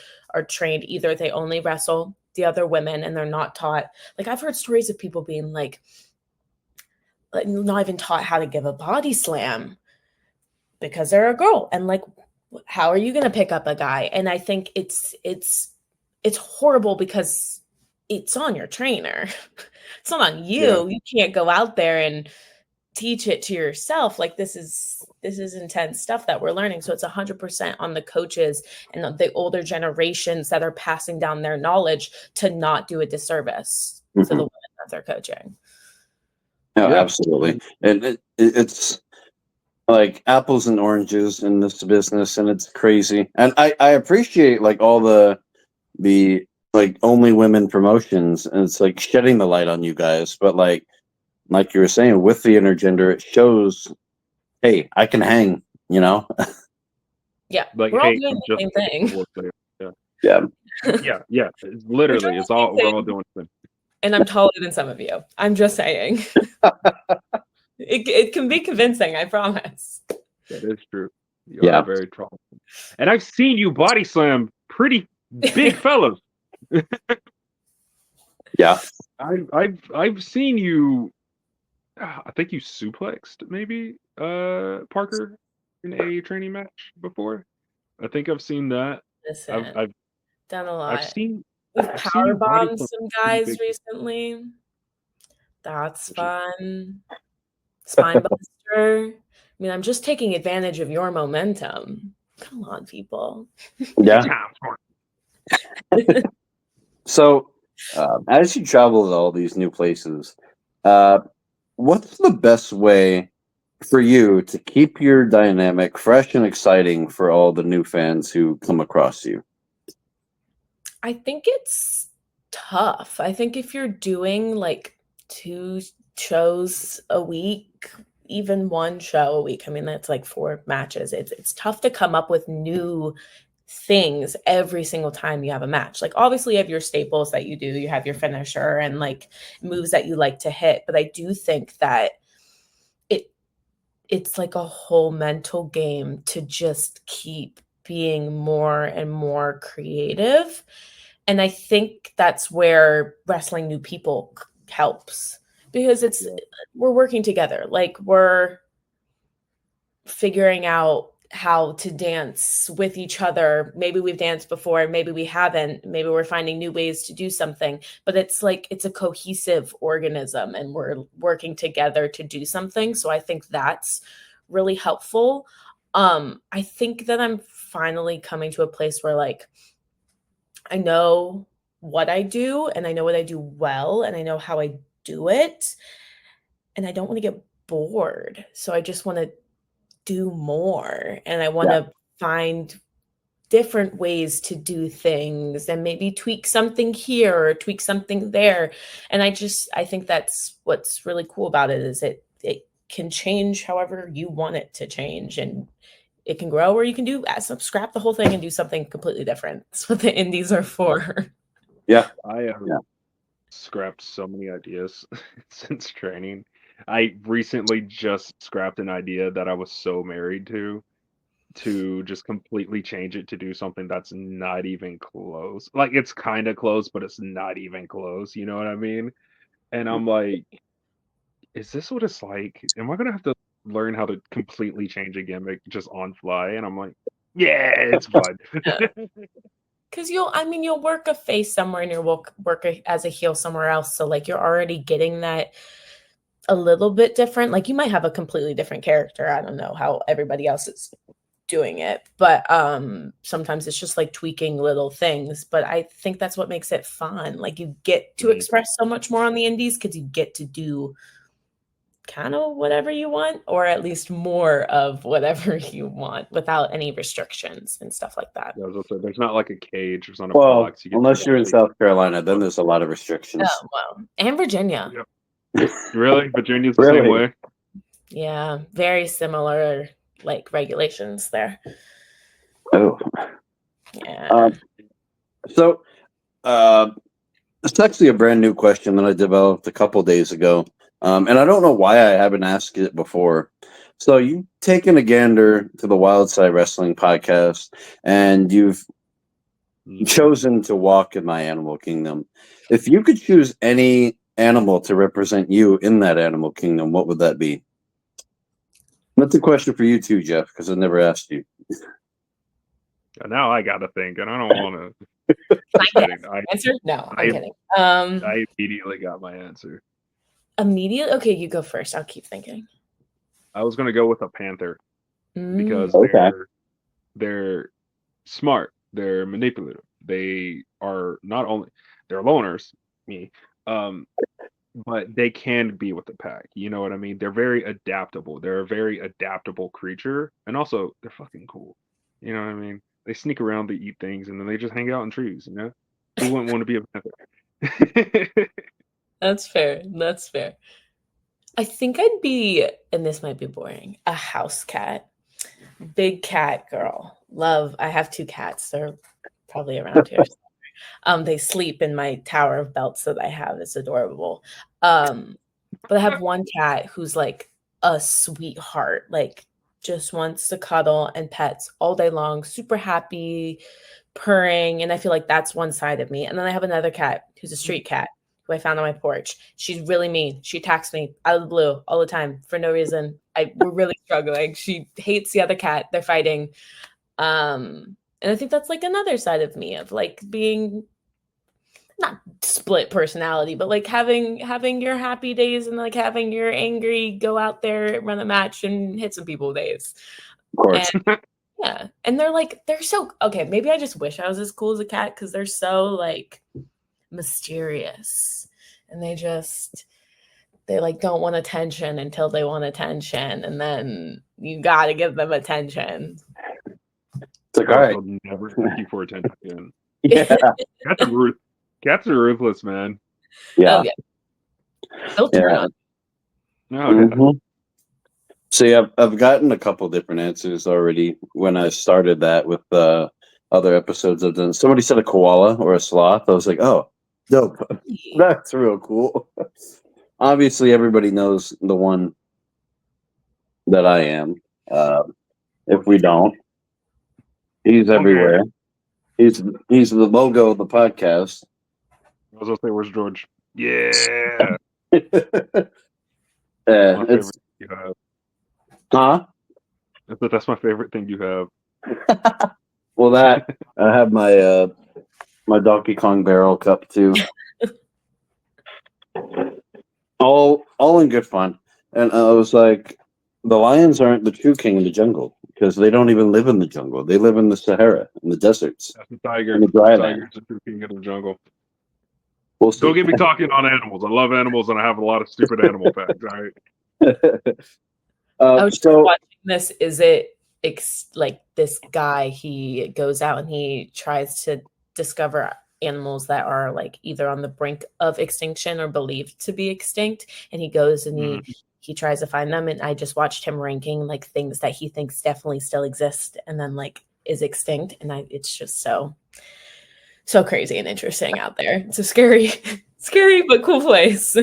trained either they only wrestle the other women and they're not taught. Like I've heard stories of people being like not even taught how to give a body slam because they're a girl, and like how are you going to pick up a guy? And I think it's horrible because it's on your trainer. It's not on yeah. you. You can't go out there and teach it to yourself. Like this is intense stuff that we're learning. So it's 100% on the coaches and the older generations that are passing down their knowledge to not do a disservice to the Mhm. women that they're coaching. No, Yeah. absolutely. And it's like apples and oranges in this business, and it's crazy. And I appreciate like all the like only women promotions, and it's like shedding the light on you guys. But like you were saying, with the intergender, it shows, hey, I can hang. You know? Yeah, Like, we're all hey, doing I'm the just same a thing. football player. Yeah. Yeah. Yeah, yeah. It's We're doing literally, the same we're all thing, doing it. and I'm taller than some of you. I'm just saying. It can be convincing, I promise. That is true. You are Yeah. very tall. And I've seen you body slam pretty big fellas. Yeah. I've seen you. I think you suplexed maybe Parker in a training match before. I think I've seen that. I've Listen, I've done a I've lot. seen We've I've seen power you body bombed slam some pretty guys big. recently. That's Which is fun. Spine buster. I mean, I'm just taking advantage of your momentum. Come on, people. Yeah. time. So, as you travel to all these new places, uh, what's the best way for you to keep your dynamic fresh and exciting for all the new fans who come across you? I think it's tough. I think if you're doing like 2 shows a week, even 1 show a week, I mean, that's like 4 matches. It's tough to come up with new things every single time you have a match. Like obviously you have your staples that you do, you have your finisher and like moves that you like to hit, but I do think that it it's like a whole mental game to just keep being more and more creative. And I think that's where wrestling new people helps because Yeah. we're working together. Like we're figuring out how to dance with each other. Maybe we've danced before, maybe we haven't, maybe we're finding new ways to do something, but it's like it's a cohesive organism and we're working together to do something. So I think that's really helpful. I think that I'm finally coming to a place where like I know what I do and I know what I do well and I know how I do it, and I don't want to get bored. So I just want to do more and I want Yeah. to find different ways to do things and maybe tweak something here or tweak something there. And I think that's what's really cool about it is it can change however you want it to change, and it can grow, or you can do scrap the whole thing and do something completely different. That's what the indies are for. Yeah. I have Yeah. scrapped so many ideas since training. I recently just scrapped an idea that I was so married to just completely change it to do something that's not even close. Like it's kind of close, but it's not even close. You know what I mean? And I'm like, is this what it's like? Am I gonna have to learn how to completely change a gimmick just on fly? And I'm like, yeah, it's fun. Because you'll work a face somewhere and you'll work as a heel somewhere else. So like you're already getting that a little bit different. Like you might have a completely different character. I don't know how everybody else is doing it, but sometimes it's just like tweaking little things. But I think that's what makes it fun. Like you get to Mhm. express so much more on the indies because you get to do kind of whatever you want, or at least more of whatever you want without any restrictions and stuff like that. Yeah, I was gonna say, there's not like a cage, there's not a Well, box. You get to unless you're in completely. South Carolina, then there's a lot of restrictions. Oh, wow. And Virginia. Yep. Really? Virginia's the same Really? way? Yeah, very similar like regulations there. Oh. Yeah. So, it's actually a brand new question that I developed a couple days ago, and I don't know why I haven't asked it before. So, you've taken a gander to the Wild Side Wrestling podcast, and you've Mhm. chosen to walk in my animal kingdom. If you could choose any animal to represent you in that animal kingdom, what would that be? That's a question for you too, Jeff, because I never asked you. And now I gotta think, and I don't want to. Can I Just guess? kidding. Answer? No, I'm I kidding. I immediately got my answer. Immediate. Okay, you go first. I'll keep thinking. I was gonna go with a panther because Okay. they're smart, they're manipulative. They are not only they're loners, me, um, but they can be with the pack. You know what I mean? They're very adaptable. They're a very adaptable creature, and also they're fucking cool. You know what I mean? They sneak around, they eat things, and then they just hang out in trees. You know, who wouldn't want to be a panther? That's fair. That's fair. I think I'd be, and this might be boring, a house cat. Big cat girl. Love. I have two cats. They're probably around here. They sleep in my tower of belts that I have. It's adorable. But I have one cat who's like a sweetheart, like just wants to cuddle and pets all day long, super happy, purring. And I feel like that's one side of me. And then I have another cat who's a street cat who I found on my porch. She's really mean. She attacks me out of the blue all the time for no reason. We're really struggling. She hates the other cat. They're fighting. And I think that's like another side of me of like being not split personality, but like having your happy days and like having your angry go out there, run a match and hit some people days. Of And course. yeah. And they're so okay, maybe I just wish I was as cool as a cat because they're so like mysterious. And they like don't want attention until they want attention. And then you gotta give them attention. It's like, all Or else right. they'll never ask you for attention again. Yeah. Cats are cats are ruthless, man. Oh Yeah. yeah. They'll turn Yeah. on. Oh yeah. Mhm. See, I've gotten a couple different answers already when I started that with other episodes I've done. Somebody said a koala or a sloth. I was like, oh, dope. That's real cool. Obviously, everybody knows the one that I am. Uh, if we don't, he's Okay. everywhere. He's the logo of the podcast. I was gonna say, where's George? Yeah. uh, What's my it's favorite you have? huh? That's my favorite thing you have. Well, that I have my my Donkey Kong barrel cup too. All in good fun. And I was like, the lions aren't the true king of the jungle because they don't even live in the jungle. They live in the Sahara, in the deserts, That's the and tiger. the The dry land. tiger's the true king of the jungle. We'll Don't see. get me talking on animals. I love animals, and I have a lot of stupid animal facts. All right. I was just So watching this. Is it like this guy? He goes out and he tries to discover animals that are like either on the brink of extinction or believed to be extinct. And he goes and Mhm. he tries to find them. And I just watched him ranking like things that he thinks definitely still exist and then like is extinct. And it's just so crazy and interesting out there. It's a scary, scary but cool place.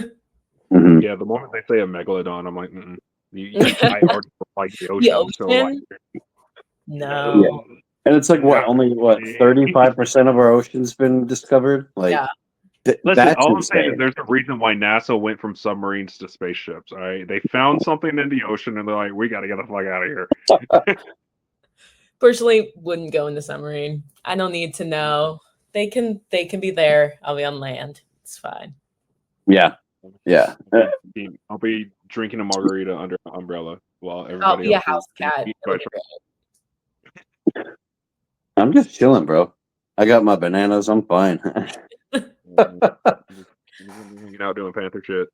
mhm. Yeah, the moment they say a megalodon, I'm like, I already like the The ocean, so like, ocean? Yeah, No. and it's like what not only what really. 35% of our ocean's been discovered. Like Yeah. Listen, that's all I'm saying is insane. there's a reason why NASA went from submarines to spaceships. All right, they found something in the ocean, and they're like, we got to get the fuck out of here. Personally, wouldn't go in the submarine. I don't need to know. They can be there. I'll be on land. It's fine. Yeah, yeah. I'll be drinking a margarita under an umbrella while I'll everybody be a else is house getting cat. eaten by It'll be I'm just chilling, bro. I got my bananas. I'm fine. sharks. Hanging out doing panther shit,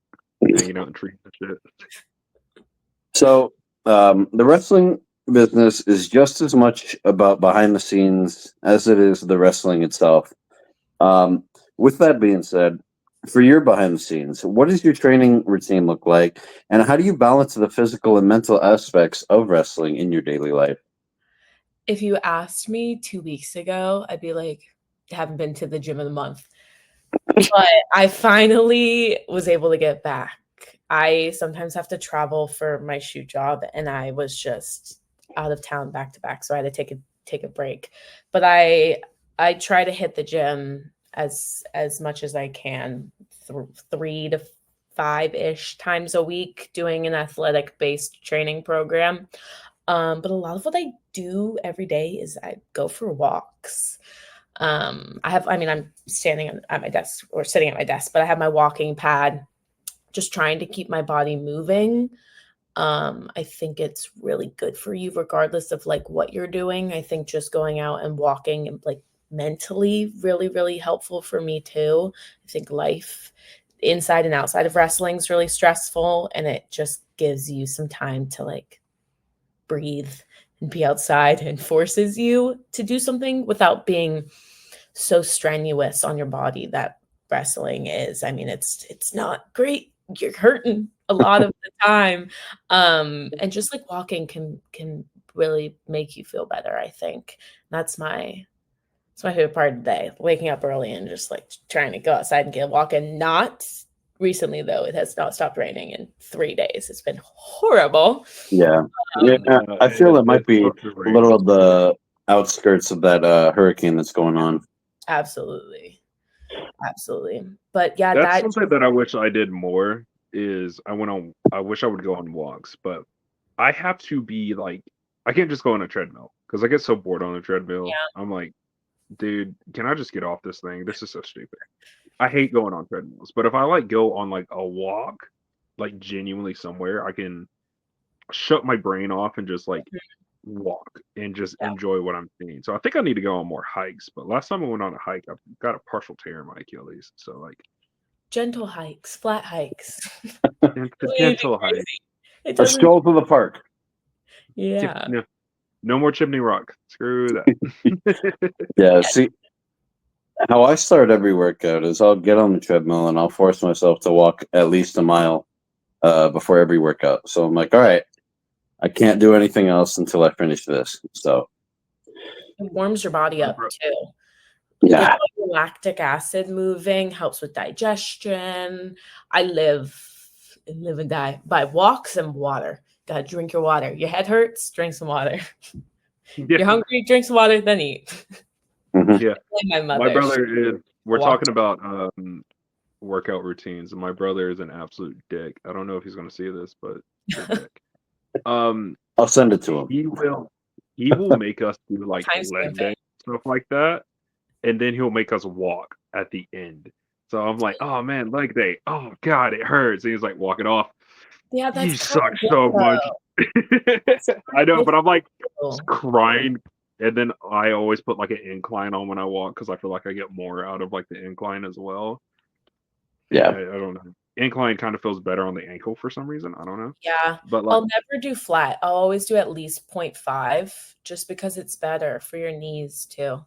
hanging out in trees and shit. So, the wrestling business is just as much about behind the scenes as it is the wrestling itself. Um, with that being said, for your behind the scenes, what does your training routine look like, and how do you balance the physical and mental aspects of wrestling in your daily life? If you asked me 2 weeks ago, I'd be like, haven't been to the gym in a month. But I finally was able to get back. I sometimes have to travel for my shoot job, and I was just out of town back to back, so I had to take a break. But I try to hit the gym as much as I can, 3 to 5 ish times a week, doing an athletic based training program. But a lot of what I do every day is I go for walks. I mean, I'm standing at my desk or sitting at my desk, but I have my walking pad, just trying to keep my body moving. I think it's really good for you, regardless of like what you're doing. I think just going out and walking and like mentally really, really helpful for me too. I think life inside and outside of wrestling is really stressful, and it just gives you some time to like breathe and be outside and forces you to do something without being so strenuous on your body that wrestling is. I mean, it's not great. You're hurting a lot of the time. And just like walking can really make you feel better, I think. That's my favorite part of the day. Waking up early and just like trying to go outside and get walking. Not recently though. It has not stopped raining in 3 days. It's been horrible. Yeah, yeah. Um, I feel it might It's be supposed to a rain little this of week. the outskirts of that hurricane that's going on. absolutely. Absolutely. But yeah, That's that something that I wish I did more. Is I went on. I wish I would go on walks, but I have to be like, I can't just go on a treadmill because I get so bored on a treadmill. yeah. I'm like, dude, can I just get off this thing? This is so stupid. I hate going on treadmills, but if I like go on like a walk, like genuinely somewhere, I can shut my brain off and just like walk and just Yeah. enjoy what I'm seeing. So I think I need to go on more hikes. But last time I went on a hike, I got a partial tear in my Achilles. So like, Gentle hikes, flat hikes. it's a Really anything gentle hike. crazy. It A doesn't. stroll to the park. Yeah. No, no more Chimney Rock. Screw that. Yeah. Yeah. See, how I start every workout is I'll get on the treadmill and I'll force myself to walk at least a mile before every workout. So I'm like, all right, I can't do anything else until I finish this. So It warms your body My up bro- too. Gets yeah, all your lactic acid moving, helps with digestion. I live and die by walks and water. Gotta drink your water. Your head hurts, drink some water. yeah, You're hungry, drink some water, then eat. mhm. yeah. Like my My mother. brother is. We're Walked. talking about workout routines, and my brother is an absolute dick. I don't know if he's going to see this, but you're a dick. Um, I'll send it to him. He will he will make us do like Timestamp leg it. day stuff like that, and then he'll make us walk at the end. So I'm like, oh man, leg day. Oh god, it hurts. And he's like walking off. Yeah, You that's kind suck of good so much. though. That's I know, good but I'm like for you. crying. And then I always put like an incline on when I walk because I feel like I get more out of like the incline as well. Yeah. I don't know. Incline kind of feels better on the ankle for some reason. I don't know. Yeah, But like, I'll never do flat. I'll always do at least 0.5 just because it's better for your knees too.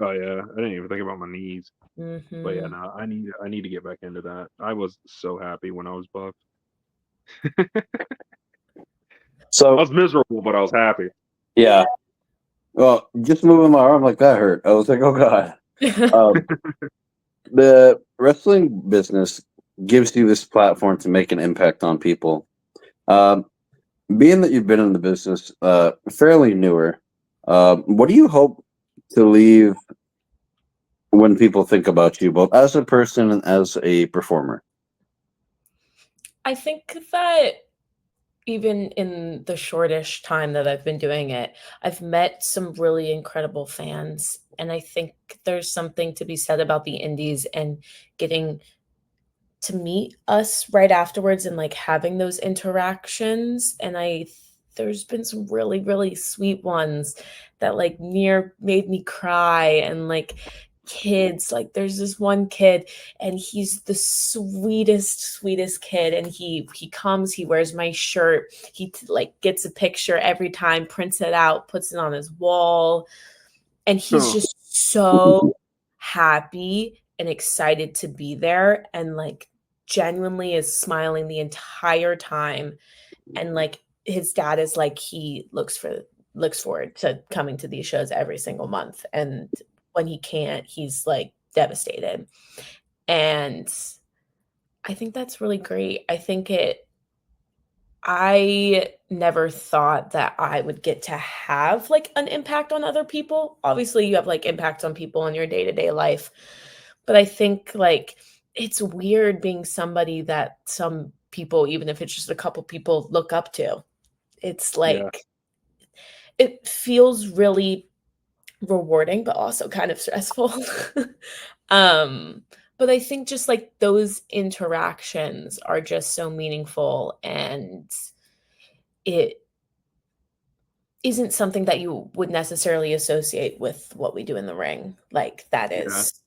oh yeah, I didn't even think about my knees. But yeah, Hmm. no, I need to get back into that. I was so happy when I was buffed. I So was miserable, but I was happy. yeah. Well, just moving my arm like that hurt. I was like, oh god. Um, the wrestling business gives you this platform to make an impact on people. Um, being that you've been in the business fairly newer, what do you hope to leave when people think about you, both as a person and as a performer? I think that even in the shortish time that I've been doing it, I've met some really incredible fans. And I think there's something to be said about the indies and getting to meet us right afterwards and like having those interactions. And there's been some really, really sweet ones that like near made me cry and like kids like there's this one kid and he's the sweetest kid and he comes, he wears my shirt, like gets a picture every time, prints it out, puts it on his wall, and he's Huh. just so happy and excited to be there and like genuinely is smiling the entire time. And like his dad is like he looks forward to coming to these shows every single month, and when he can't he's like devastated. And I think that's really great. I never thought that I would get to have like an impact on other people. Obviously, you have like impacts on people in your day-to-day life. But I think like it's weird being somebody that some people, even if it's just a couple people, look up to. It's Yeah. like it feels really rewarding, but also kind of stressful. um, but I think just like those interactions are just so meaningful, and it isn't something that you would necessarily associate with what we do in the ring. Like that Yeah. is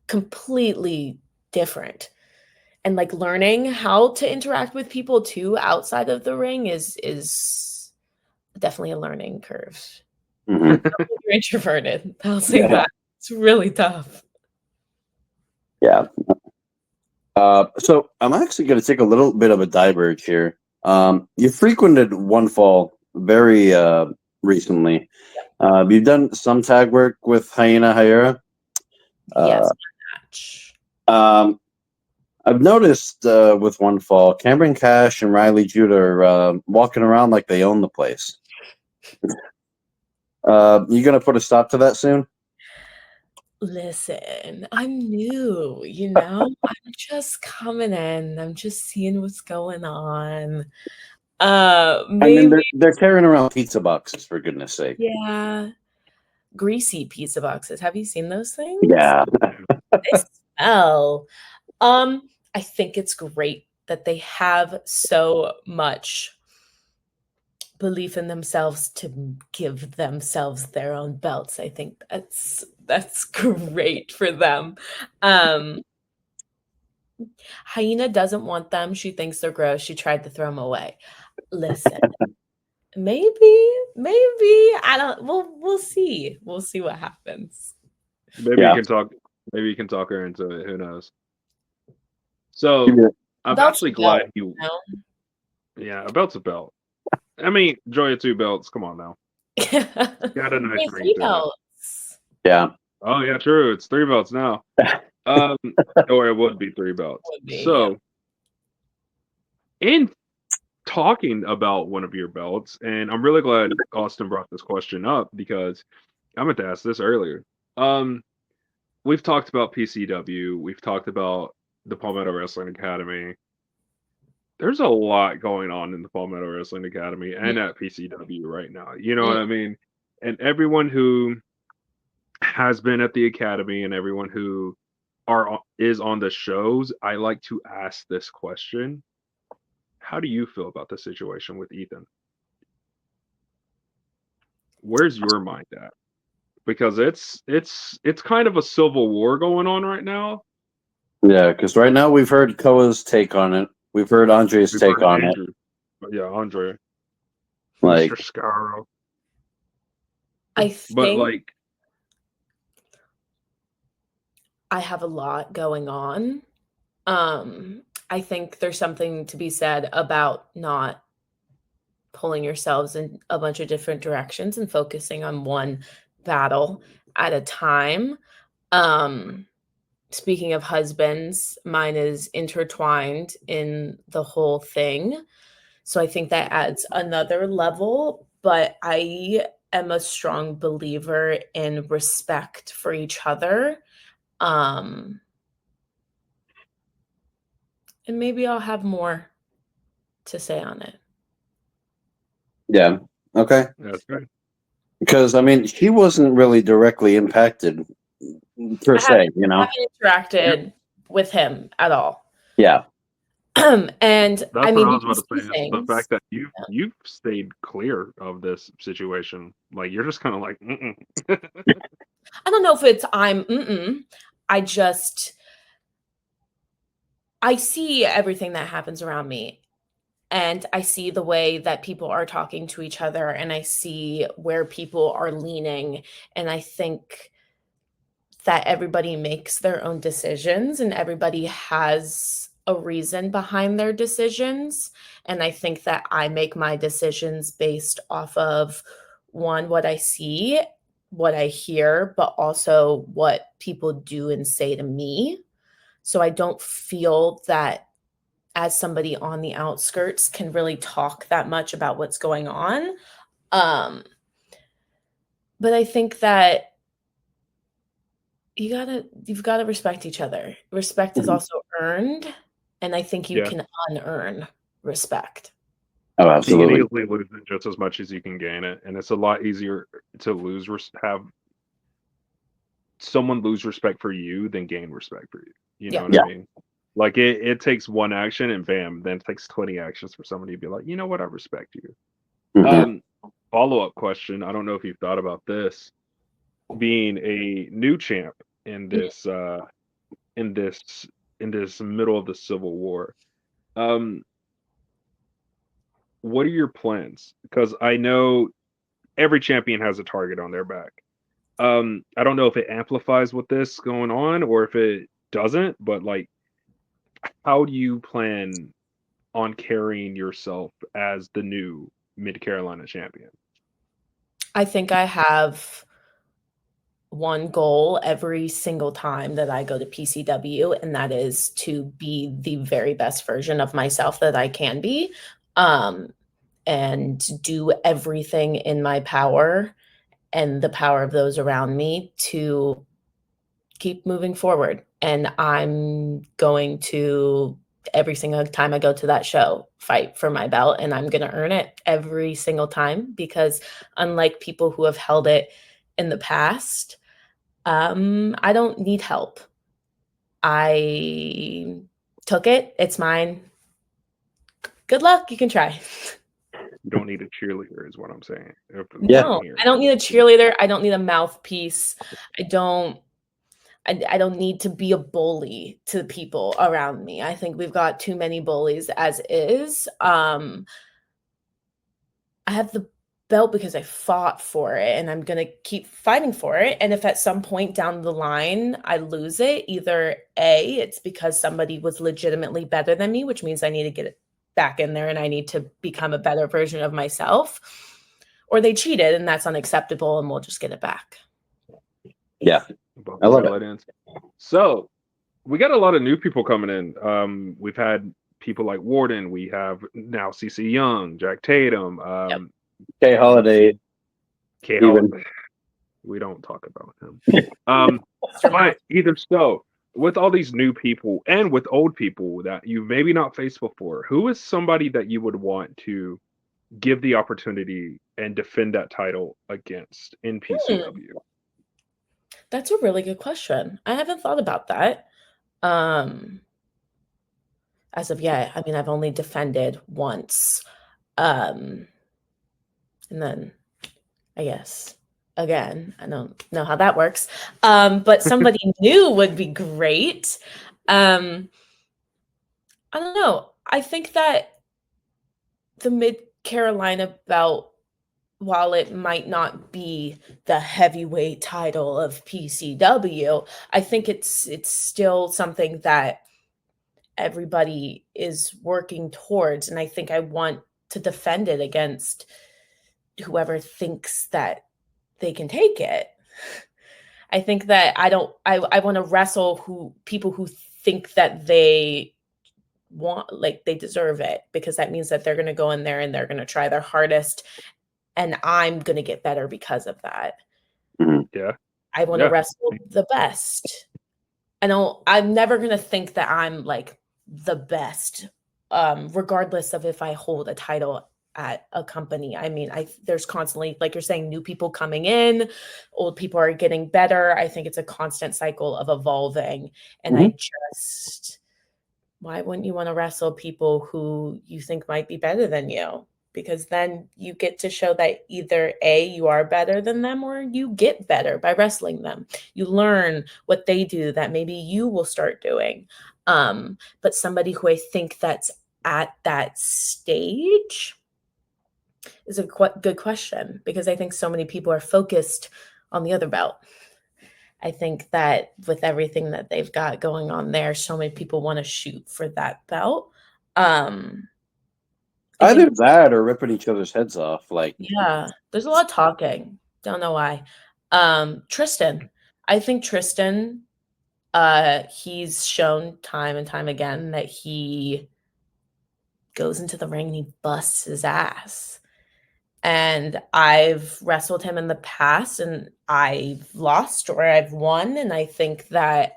completely different. And like learning how to interact with people too outside of the ring is definitely a learning curve. Mhm. You're introverted. I'll say Yeah. that. It's really tough. Yeah. So I'm actually going to take a little bit of a diverge here. You frequented One Fall very recently. You've done some tag work with Hyena Hyera. Yes, Uh, match. um, I've noticed with One Fall, Cameron Cash and Riley Judah are walking around like they own the place. You going to put a stop to that soon? Listen, I'm new, you know? I'm just coming in. I'm just seeing what's going on. I mean, Maybe, they're carrying around pizza boxes for goodness sake. yeah. Greasy pizza boxes. Have you seen those things? Yeah. They smell. I think it's great that they have so much belief in themselves to give themselves their own belts. I think that's great for them. Um, Hyena doesn't want them. She thinks they're gross. She tried to throw them away. Listen, maybe I don't. We'll see. We'll see what happens. Maybe you Yeah. can talk. Maybe you can talk her into it. Who knows? So I'm Belt's a actually belt, glad you. you Yeah, a belt's a belt. I mean, Joya two belts. Come on now. know? Got a nice Wait, ring three to it. belts. Yeah. Oh yeah, true. It's three belts now. Um, or it would be three belts. Would be, yeah. So in talking about one of your belts, and I'm really glad Austin brought this question up because I meant to ask this earlier. Um, we've talked about PCW, we've talked about the Palmetto Wrestling Academy. there's a lot going on in the Full Metal Wrestling Academy and at PCW right now. You know what I mean? And everyone who has been at the academy and everyone who is on the shows, I like to ask this question. How do you feel about the situation with Ethan? Where's your mind at? Because it's kind of a civil war going on right now. Yeah, because right now we've heard Koa's take on it. We've heard Andre's take on Andrew. Yeah, Andre. Like, Mr. Scarrow. I But think like, I have a lot going on. I think there's something to be said about not pulling yourselves in a bunch of different directions and focusing on one battle at a time. Speaking of husbands, mine is intertwined in the whole thing. So I think that adds another level, but I am a strong believer in respect for each other. And maybe I'll have more to say on it. yeah, okay. that's right. Because I mean, she wasn't really directly impacted per se, you I know. haven't interacted with him at all. Yeah, And That's I mean, what I you was can about to see say. Is the things. fact that you've stayed clear of this situation. Like you're just kind of like, mm-mm. I don't know if it's I just I see everything that happens around me, and I see the way that people are talking to each other, and I see where people are leaning, and I think that everybody makes their own decisions and everybody has a reason behind their decisions. And I think that I make my decisions based off of one, what I see, what I hear, but also what people do and say to me. So I don't feel that as somebody on the outskirts can really talk that much about what's going on. Um, but I think that you've gotta respect each other. Respect is Mhm. also earned, and I think you Yeah, can unearn respect. Oh, you can absolutely. easily lose it just as much as you can gain it, and it's a lot easier to have someone lose respect for you than gain respect for you. You know Yeah. what I Yeah. mean? Like it takes one action and bam, then it takes 20 actions for somebody to be like, you know what, I respect you. Hmm. Um, Follow-up question. I don't know if you've thought about this. Being a new champ in Mhm. this in this in this middle of the Civil War. Um, what are your plans? Because I know every champion has a target on their back. I don't know if it amplifies with this going on or if it doesn't, but like how do you plan on carrying yourself as the new Mid Carolina champion? I think I have one goal every single time that I go to PCW, and that is to be the very best version of myself that I can be, um, and do everything in my power and the power of those around me to keep moving forward. And I'm going to, every single time I go to that show, fight for my belt, and I'm going to earn it every single time because unlike people who have held it in the past, I don't need help. I took it. It's mine. Good luck. You can try. You don't need a cheerleader, is what I'm saying. If Yeah. what I'm No, I hearing. don't need a cheerleader. I don't need a mouthpiece. I don't I don't need to be a bully to people around me. I think we've got too many bullies as is. I have the belt because I fought for it and I'm going to keep fighting for it. And if at some point down the line I lose it, either A, it's because somebody was legitimately better than me, which means I need to get it back in there and I need to become a better version of myself, or they cheated and that's unacceptable and we'll just get it back. Yeah. Both I love it. valid answers. So we got a lot of new people coming in. We've had people like Warden. We have now CC Young, Jack Tatum, Yep. K Holiday, K. even. We don't talk about him. But either so, with all these new people and with old people that you've maybe not faced before, who is somebody that you would want to give the opportunity and defend that title against in Hmm, PCW? that's a really good question. I haven't thought about that. Um, as of yet, I mean, I've only defended once. Um, and then I guess again, I don't know how that works. But somebody new would be great. Um, I don't know. I think that the Mid Carolina belt, while it might not be the heavyweight title of PCW, I think it's still something that everybody is working towards, and I think I want to defend it against whoever thinks that they can take it. I think that I want to wrestle who people who think that they want, like, they deserve it, because that means that they're going to go in there and they're going to try their hardest, and I'm going to get better because of that. Mhm. Yeah, I want to yeah, wrestle the best. I'm never going to think that I'm like the best, regardless of if I hold a title at a company. I mean, there's constantly, like you're saying, new people coming in, old people are getting better. I think it's a constant cycle of evolving. And Mhm. why wouldn't you want to wrestle people who you think might be better than you? Because then you get to show that either A, you are better than them, or you get better by wrestling them. You learn what they do that maybe you will start doing. But somebody who I think that's at that stage is a good question, because I think so many people are focused on the other belt. I think that with everything that they've got going on there, so many people want to shoot for that belt. Um, I Either think, that or ripping each other's heads off. Like, yeah, there's a lot of talking. Don't know why. Tristan. I think Tristan, he's shown time and time again that he goes into the ring and he busts his ass. And I've wrestled him in the past and I've lost or I've won. And I think that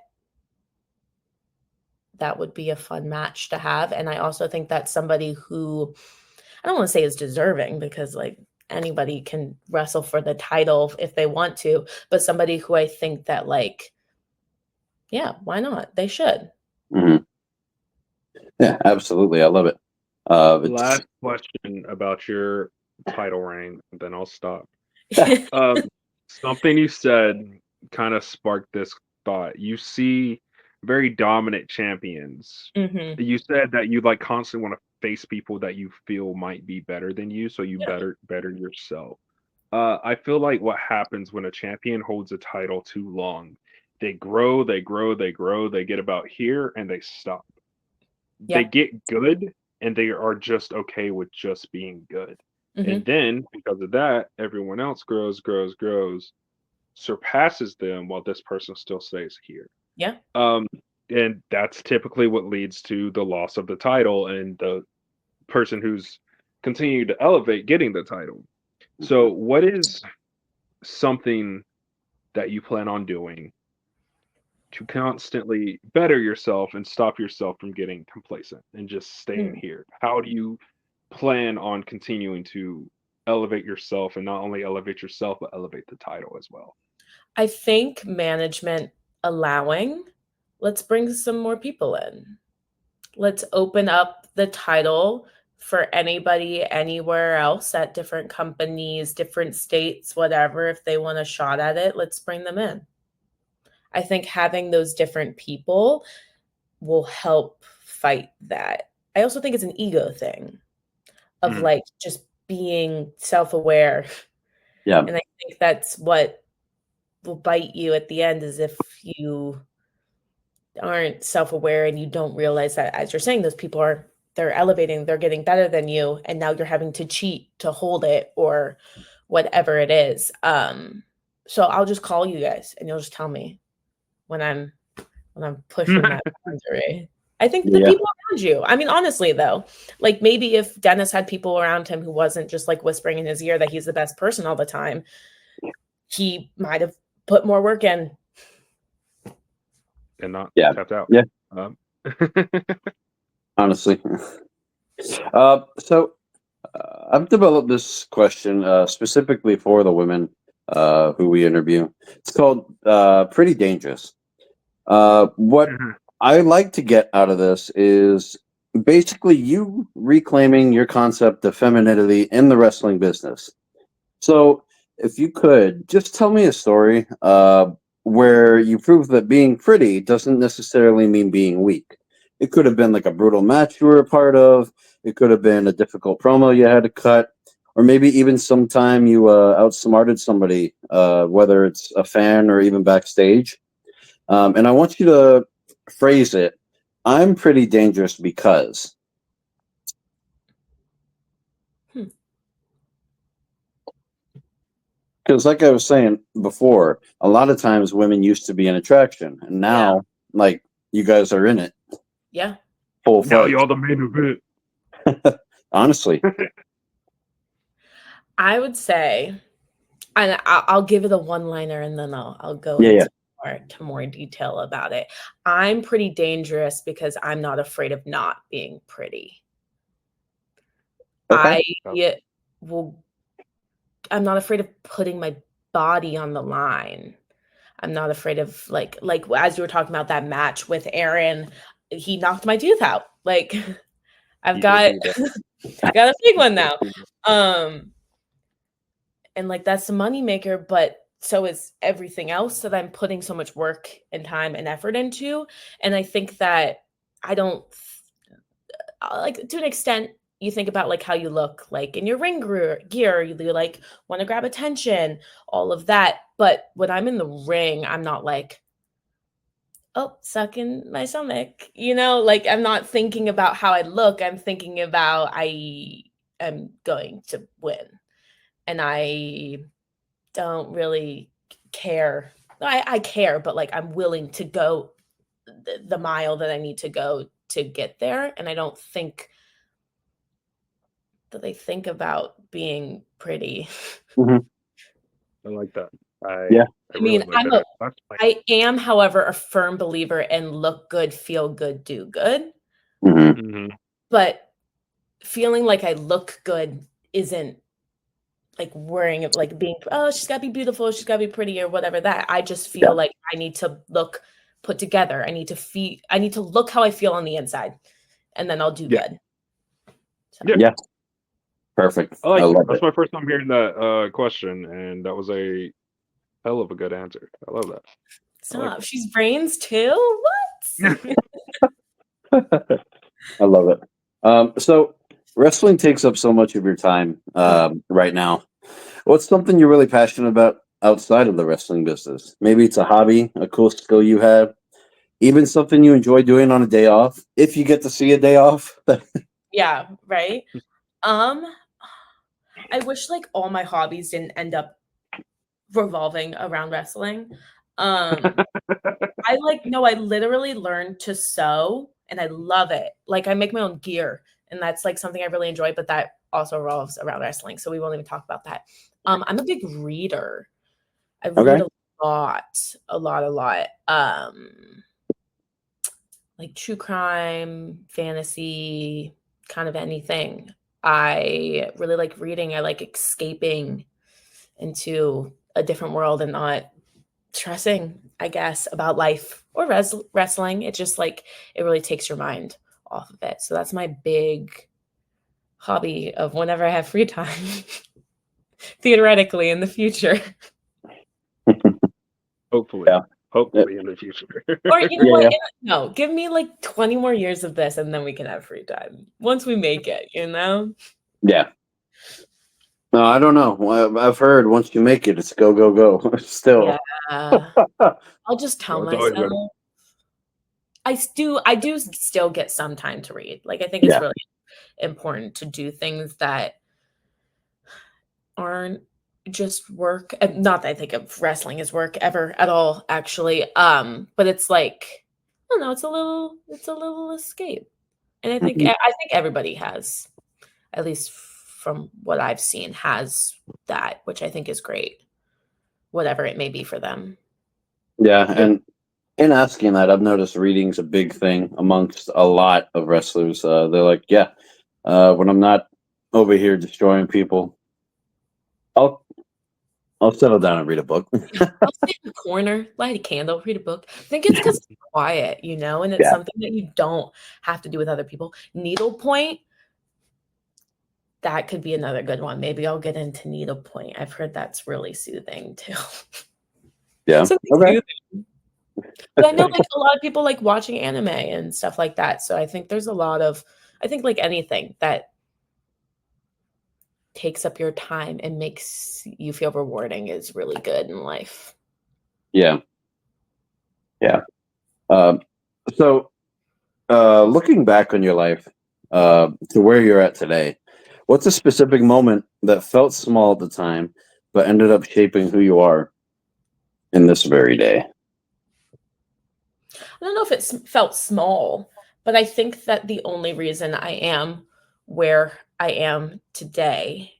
that would be a fun match to have. And I also think that somebody who, I don't want to say is deserving, because like anybody can wrestle for the title if they want to, but somebody who I think that, like, yeah, why not? They should. mhm. Yeah, absolutely. I love it. It's last question about your title reign, and then I'll stop. Um, Something you said kind of sparked this thought. You see very dominant champions. Hmm. You said that you like constantly want to face people that you feel might be better than you, so you Yeah. better yourself. I feel like what happens when a champion holds a title too long, they grow, they grow, they grow, they get about here and they stop. They Yeah. get good and they are just okay with just being good. And Hmm. then because of that, everyone else grows, grows, grows, surpasses them while this person still stays here. Yeah. Um, and that's typically what leads to the loss of the title and the person who's continued to elevate getting the title. So, what is something that you plan on doing to constantly better yourself and stop yourself from getting complacent and just staying Mm. here? How do you plan on continuing to elevate yourself and not only elevate yourself, but elevate the title as well? I think management allowing, let's bring some more people in. Let's open up the title for anybody anywhere else at different companies, different states, whatever. If they want a shot at it, let's bring them in. I think having those different people will help fight that. I also think it's an ego thing of Mhm. like just being self aware. yeah. And I think that's what will bite you at the end, is if you aren't self-aware and you don't realize that, as you're saying, those people are, they're elevating, they're getting better than you, and now you're having to cheat to hold it or whatever it is. So I'll just call you guys and you'll just tell me when I'm pushing that boundary. I think the Yeah. people around you, I mean, honestly though, like maybe if Dennis had people around him who wasn't just like whispering in his ear that he's the best person all the time, he might have put more work in. and not Yeah. tapped out. Yeah. Um, Honestly. So I've developed this question specifically for the women who we interview. It's called Pretty Dangerous. What Mhm. I like to get out of this is basically you reclaiming your concept of femininity in the wrestling business. So, if you could just tell me a story where you prove that being pretty doesn't necessarily mean being weak. It could have been like a brutal match you were a part of. It could have been a difficult promo you had to cut, or maybe even sometime you outsmarted somebody, whether it's a fan or even backstage. And I want you to phrase it. I'm pretty dangerous because. Hmm. Because, like I was saying before, a lot of times women used to be an attraction, and now, like, you guys are in it Yeah. full Now fledged. y'all the main event. Honestly, I would say, and I'll give it a one-liner and then I'll go yeah, yeah, into more detail about it. I'm pretty dangerous because I'm not afraid of not being pretty. okay, I will I'm not afraid of putting my body on the line. I'm not afraid of like as you were talking about that match with Aaron, he knocked my tooth out. Like I've He did got do that. got a big He one did now. do that. Um and like that's the money maker, but so is everything else that I'm putting so much work and time and effort into. And I think that I don't like to an extent you think about like how you look like in your gear you like want to grab attention, all of that, but when I'm in the ring I'm not like, oh, sucking my stomach, like I'm not thinking about how I look. I'm thinking about I am going to win, and I don't really care. I care, but like I'm willing to go the mile that I need to go to get there, and I don't think that they think about being pretty. hmm I like that. yeah, I I mean, really like that. That's like, I am, however, a firm believer in look good, feel good, do good. hmm mhm. But feeling like I look good isn't like worrying of like being, oh, she's gotta be beautiful, she's gotta be pretty or whatever that. I just yeah, feel like I need to look put together. I need to look how I feel on the inside, and then I'll do Yeah, good. So yeah. yeah. Perfect. I I like it. love That's it. my first time hearing that question, and that was a hell of a good answer. I love that. I like stop. She's brains too? What? that. I love it. So wrestling takes up so much of your time right now. What's something you're really passionate about outside of the wrestling business? Maybe it's a hobby, a cool skill you have, even something you enjoy doing on a day off, if you get to see a day off. Yeah, right. Um, I wish like all my hobbies didn't end up revolving around wrestling. Um, I like no, I literally learned to sew and I love it. Like I make my own gear and that's like something I really enjoy, but that also revolves around wrestling. So we won't even talk about that. I'm a big reader. I read Okay. a lot. Like true crime, fantasy, kind of anything. I really like reading. I like escaping into a different world and not stressing, I guess, about life or wrestling. It just like it really takes your mind off of it. So that's my big hobby of whenever I have free time, theoretically in the future. Hopefully, Yeah. Yeah. hopefully in the future. Or you know what? Yeah. No, give me like 20 more years of this and then we can have free time. Once we make it. Yeah. No, I don't know. I've heard once you make it, it's go, go, go. Yeah. Still. I'll just tell Well, it's always been. myself. I do still get some time to read. Like I think it's Yeah. really important to do things that aren't just work. And not that I think of wrestling as work ever at all, actually. But it's like, I don't know, it's a little escape. And I think everybody has, at least from what I've seen, has that, which I think is great, whatever it may be for them. Yeah. Yeah. And In asking that, I've noticed reading's a big thing amongst a lot of wrestlers. They're like, yeah, when I'm not over here destroying people, I'll I'll settle down and read a book. I'll sit in the corner, light a candle, read a book. I think it's because it's quiet, and it's Yeah. something that you don't have to do with other people. Needlepoint, that could be another good one. Maybe I'll get into needlepoint. I've heard that's really soothing too. Yeah. Something Okay. soothing. But I know like a lot of people like watching anime and stuff like that. So I think there's a lot of I think like anything that takes up your time and makes you feel rewarding is really good in life. Yeah. Yeah. Um, so, looking back on your life to where you're at today, what's a specific moment that felt small at the time, but ended up shaping who you are in this very day? I don't know if it felt small, but I think that the only reason I am where I am today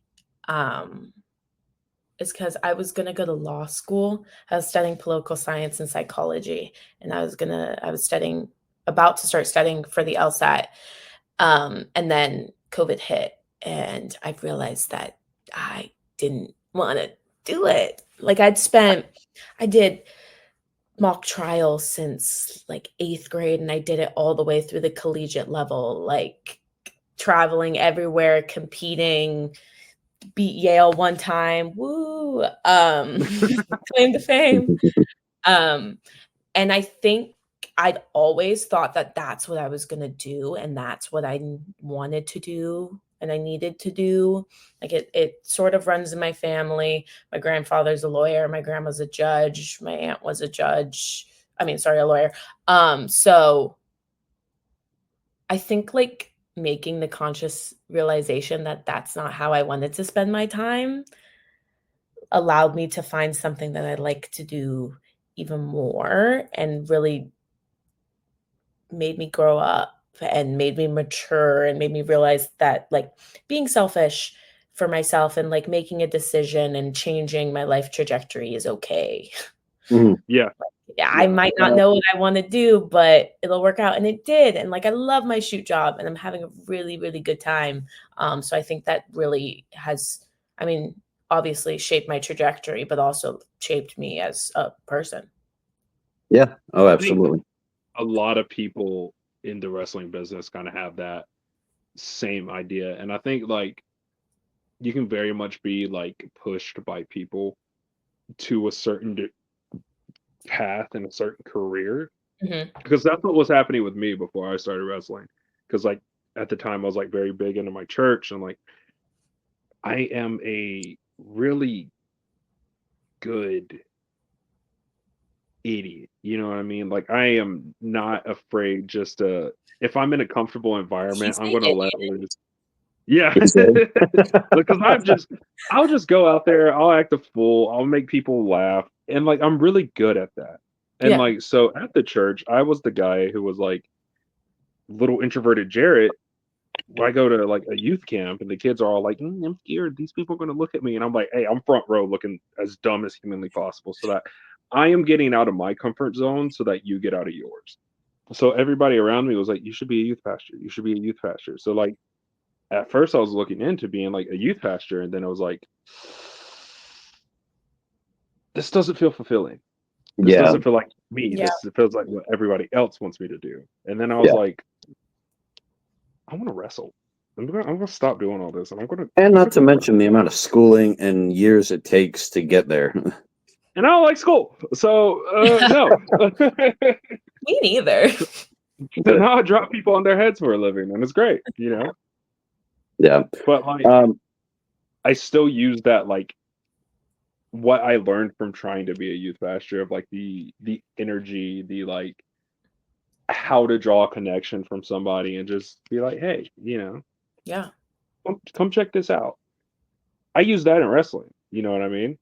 um, is because I was going to go to law school. I was studying political science and psychology, and I was studying, about to start studying for the LSAT. And then COVID hit, and I realized that I didn't want to do it. Like I did mock trials since like 8th grade, and I did it all the way through the collegiate level, like traveling everywhere, competing, beat Yale one time. Woo! Claim to fame. Um, and I think I'd always thought that that's what I was gonna do, and that's what I wanted to do, and I needed to do. Like it sort of runs in my family. My grandfather's a lawyer, my grandma's a judge, my aunt was a judge. I mean, sorry, a lawyer. So I think like making the conscious realization that that's not how I wanted to spend my time allowed me to find something that I like to do even more and really made me grow up and made me mature and made me realize that like being selfish for myself and like making a decision and changing my life trajectory is okay. Mhm. Yeah. Yeah, I Yeah. might not know what I want to do, but it'll work out. And it did. And like I love my shoot job and I'm having a really, really good time. So I think that really has, I mean, obviously shaped my trajectory, but also shaped me as a person. Yeah. Oh, I think absolutely. a lot of people in the wrestling business kind of have that same idea. And I think like you can very much be like pushed by people to a certain path and a certain career Mhm. because that's what was happening with me before I started wrestling. Because like at the time I was like very big into my church and like I am a really good idiot. You know what I mean? Like I am not afraid just to if I'm in a comfortable environment, He's I'm the gonna let idiot. loose. Yeah. Yes, sir. Because I'll just go out there, I'll act a fool, I'll make people laugh. And like I'm really good at that. And Yeah. like so at the church, I was the guy who was like little introverted Jarrett. I go to like a youth camp and the kids are all like, I'm scared. These people are going to look at me. And I'm like, hey, I'm front row looking as dumb as humanly possible so that I am getting out of my comfort zone so that you get out of yours. So everybody around me was like, you should be a youth pastor. You should be a youth pastor. So like at first I was looking into being like a youth pastor. And then I was like, this doesn't feel fulfilling. This Yeah. doesn't feel like me. Yeah. This feels like what everybody else wants me to do. And then I was Yeah. like, I want to wrestle. I'm gonna stop doing all this, and And I'm not gonna to go wrestle. mention the amount of schooling and years it takes to get there. And I don't like school, so no. Me neither. So now I drop people on their heads for a living, and it's great, you know. Yeah. But like, Um, I still use that like what I learned from trying to be a youth pastor of like the energy, the like how to draw a connection from somebody, and just be like, hey, you know, Yeah. come check this out. I use that in wrestling. You know what I mean?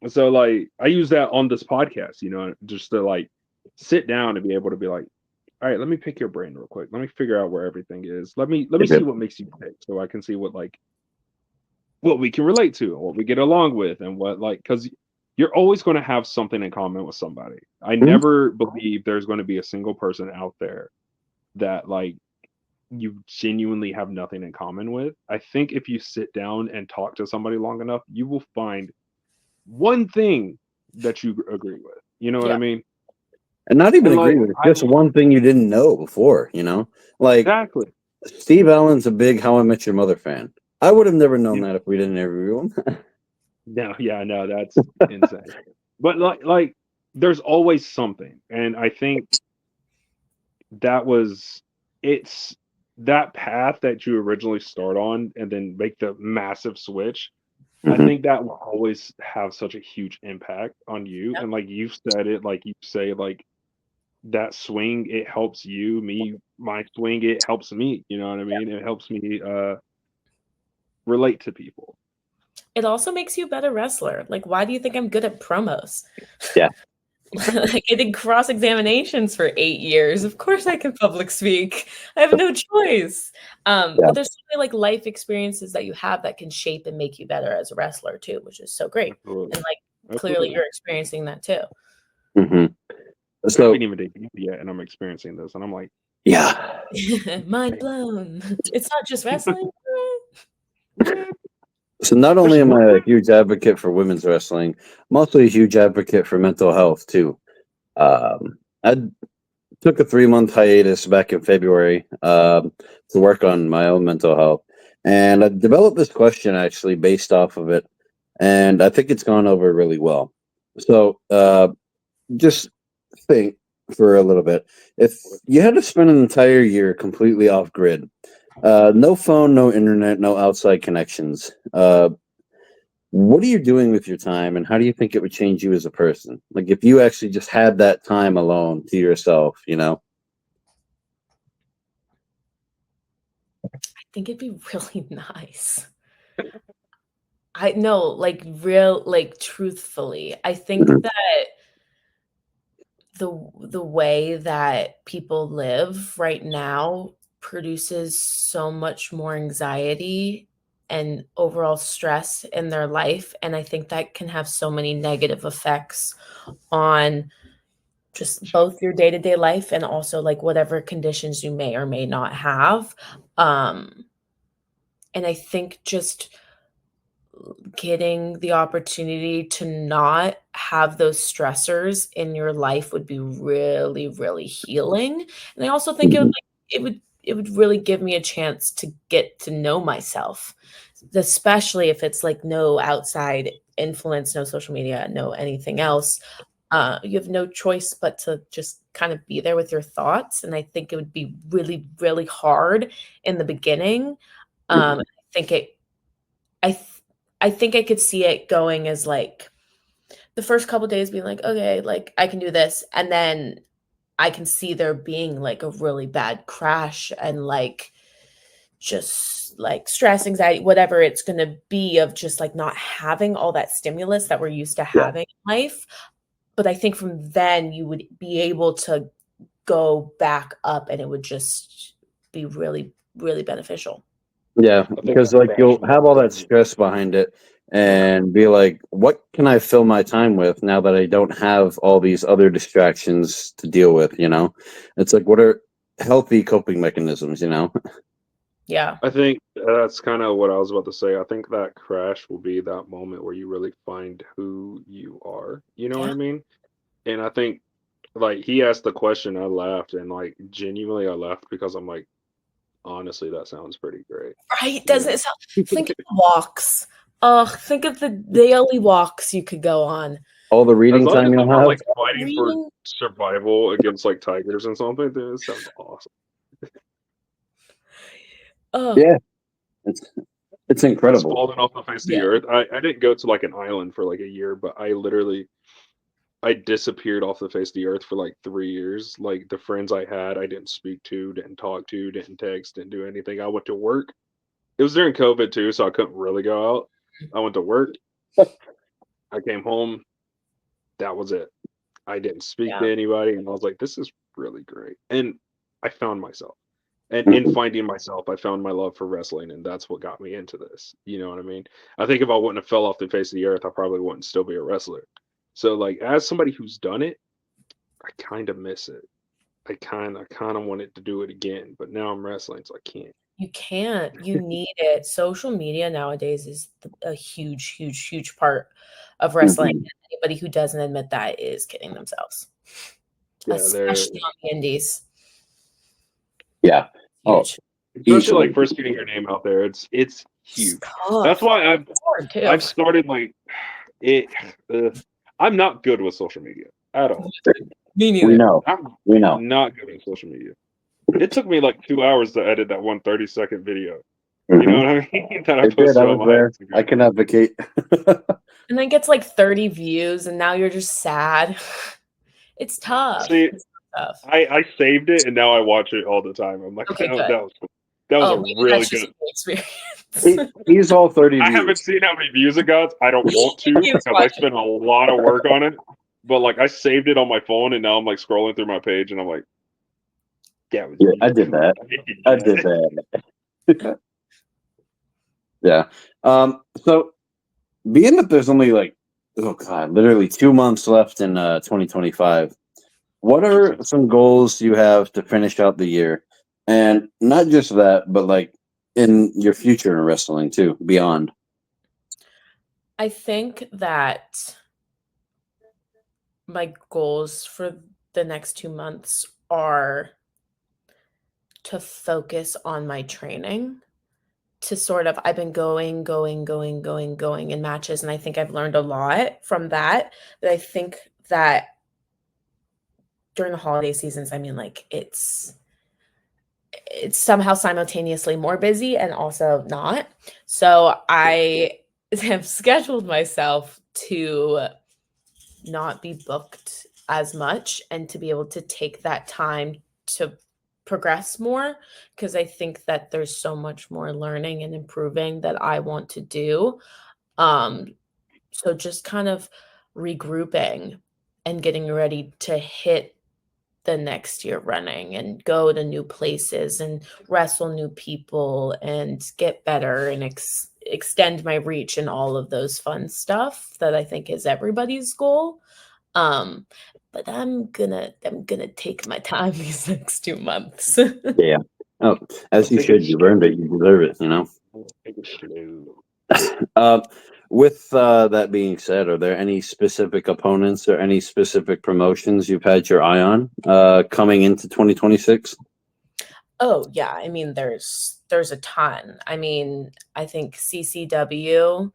So like I use that on this podcast, you know, just to like sit down and be able to be like, all right, let me pick your brain real quick. Let me figure out where everything is. Let me if see it- what makes you tick so I can see what like what we can relate to, what we get along with, and what like because you're always going to have something in common with somebody. I Mhm. never believe there's going to be a single person out there that like you genuinely have nothing in common with. I think if you sit down and talk to somebody long enough, you will find one thing that you agree with. You know what I Yeah. mean? And not even And agree like with I just one thing you didn't know before, you know? Like exactly. Steve Allen's a big How I Met Your Mother fan. I would have never known Yeah. that if we didn't interview him. No, yeah, no, that's insane. But like there's always something. And I think that was it's that path that you originally start on and then make the massive switch. I Hmm. think that will always have such a huge impact on you. And like you said it, like you say, like that swing, it helps you, me, my swing, it helps me. You know what I mean? It helps me relate to people. It also makes you a better wrestler. Like, why do you think I'm good at promos? Yeah. Like, I did cross examinations for 8 years. Of course, I can public speak. I have no choice. Yeah. But there's so many like life experiences that you have that can shape and make you better as a wrestler too, which is so great. And Absolutely. like, clearly, Absolutely. you're experiencing that too. Hmm. I haven't So, even debuted yet and I'm experiencing this and I'm like, yeah. Mind blown. It's not just wrestling. what? So, not There's only am I more? a huge advocate for women's wrestling, I'm also a huge advocate for mental health, too. I took a 3 month hiatus back in February to work on my own mental health. And I developed this question actually based off of it. And I think it's gone over really well. So, just think for a little bit. If you had to spend an entire year completely off grid, no phone, no internet, no outside connections, what are you doing with your time and how do you think it would change you as a person? Like if you actually just had that time alone to yourself, you know? I think it'd be really nice. I know, like real, like truthfully, I think Mhm. that the way that people live right now produces so much more anxiety and overall stress in their life, and I think that can have so many negative effects on just both your day-to-day life and also like whatever conditions you may or may not have. um and I think just getting the opportunity to not have those stressors in your life would be really, really healing. And I also think Mhm. it would really give me a chance to get to know myself, especially if it's like no outside influence, no social media, no anything else. You have no choice but to just kind of be there with your thoughts. And I think it would be really, really hard in the beginning. I think it I th I think I could see it going as, like, the first couple days being like, "Okay, like, I can do this," and then I can see there being, like, a really bad crash and, like, just, like, stress, anxiety, whatever it's gonna be of just, like, not having all that stimulus that we're used to Yeah. having in life, but I think from then you would be able to go back up and it would just be really, really beneficial. Yeah, I think because that like crash you'll was have all that insane. stress behind it and be like, what can I fill my time with now that I don't have all these other distractions to deal with, you know? It's like what are healthy coping mechanisms, you know? Yeah. I think that's kind of what I was about to say. I think that crash will be that moment where you really find who you are. You know what Yeah. I mean? And I think like he asked the question, I laughed and like genuinely I laughed because I'm like, honestly, that sounds pretty great. Right? You Doesn't know? it sound think of the walks. Oh, think of the daily walks you could go on. All the As reading long time as I'm you'll not have. like fighting for Reading survival against like tigers and something, then it sounds awesome. oh, Yeah, it's it's Just incredible. falling off the face of the yeah. earth. I didn't go to like an island for like a year, but I disappeared off the face of the earth for like 3 years. Like the friends I had, I didn't speak to, didn't talk to, didn't text, didn't do anything. I went to work. It was during COVID too, so I couldn't really go out. I went to work. I came home. That was it. I didn't speak Yeah. to anybody, and I was like, "This is really great." And I found myself. And in Mhm. finding myself, I found my love for wrestling, and that's what got me into this. You know what I mean? I think if I wouldn't have fell off the face of the earth, I probably wouldn't still be a wrestler. So like as somebody who's done it, I kind of miss it. I kind of wanted to do it again, but now I'm wrestling, so I can't. You can't. You need it. Social media nowadays is a huge, huge, huge part of wrestling. Mhm. Anybody who doesn't admit that is kidding themselves, Yeah, they're especially on the indies. Yeah. Oh, Huge. especially easily. like first getting your name out there. It's It's huge. That's tough. why I've It's hard too. I've started like it. Uh, I'm not good with social media at all. Me We neither. know. I'm We know. not good at social media. It took me like 2 hours to edit that one 30-second video. You know Hmm. what I mean? That I It did. I posted on was my there. I Instagram. can advocate. And then gets like 30 views, and now you're just sad. It's tough. See, It's tough. I saved it and now I watch it all the time. I'm like, Okay, good. that was a Oh, maybe really that's just good. a new He, experience. he's all 30 I haven't views. seen how many views it got. I don't want to He was because I watching. spent a lot of work on it. But like I saved it on my phone and now I'm like scrolling through my page and I'm like, that was Yeah, I did beautiful. that. I did that. Yeah. So being that there's only like, oh God, literally 2 months left in 2025, what are some goals you have to finish out the year? And not just that, but like in your future in wrestling too, beyond. I think that my goals for the next 2 months are to focus on my training. To sort of, I've been going in matches, and I think I've learned a lot from that. But I think that during the holiday seasons, I mean, like it's somehow simultaneously more busy and also not. So I have scheduled myself to not be booked as much and to be able to take that time to progress more, because I think that there's so much more learning and improving that I want to do. Um, so just kind of regrouping and getting ready to hit the next year running and go to new places and wrestle new people and get better and extend my reach and all of those fun stuff that I think is everybody's goal. Um, but I'm gonna take my time these next 2 months. Yeah. Oh, as you Take it should. You've earned it. You deserve it, you know? take it slow. Uh, with that being said, are there any specific opponents or any specific promotions you've had your eye on coming into 2026? Oh yeah, I mean there's a ton. I mean, I think CCW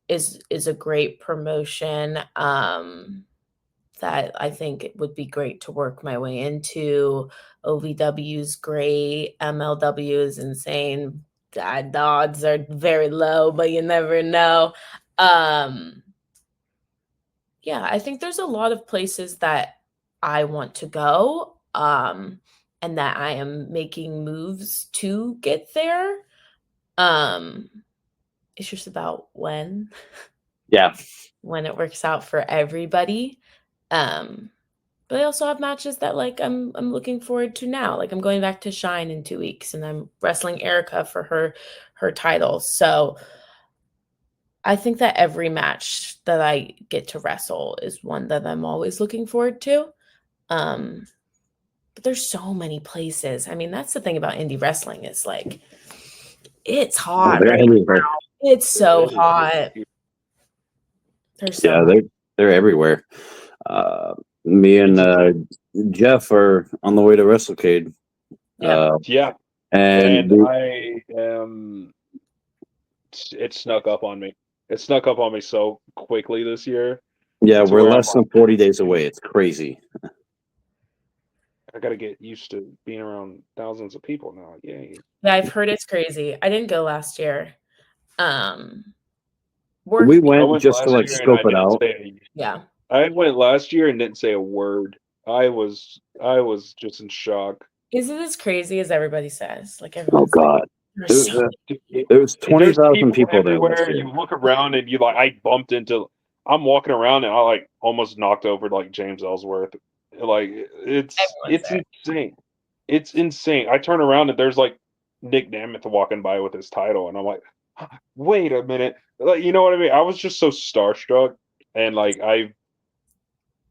is a great promotion. That I think it would be great to work my way into. OVW's great. MLW is insane. The odds are very low, but you never know. Um, yeah, I think there's a lot of places that I want to go, and that I am making moves to get there. Um, it's just about Yeah. when it works out for everybody. Um, But I also have matches that like I'm looking forward to now. Like I'm going back to Shine in 2 weeks, and I'm wrestling Erica for her title. So I think that every match that I get to wrestle is one that I'm always looking forward to. Um, but there's so many places. I mean, that's the thing about indie wrestling is like it's Oh, hot they're right everywhere. now. It's so It is. hot. There's so Yeah, much. they're everywhere. Me and It's Jeff are on the way to WrestleCade, Yeah. yeah, and and I am. It snuck up on me. It snuck up on me so quickly this year yeah, to we're where I'm less like, than 40 days away. It's crazy. I got to get used to being around thousands of people now. Yay! Yeah, I've heard it's crazy. I didn't go last year. Um, We work I went went just to last like year and I scope it didn't out. say. yeah. I went last year and didn't say a word. I was just in shock. Is it as crazy as everybody says? Like Oh everyone's like, God, there's there, so there was There's 20,000 people people there last everywhere. year. You look around and you like. I bumped into. I'm walking around and I like almost knocked over like James Ellsworth. Like everyone's it's there. insane. It's insane. I turn around and there's like Nick Nemeth walking by with his title, and I'm like, wait a minute. Like you know what I mean? I was just so starstruck, and like I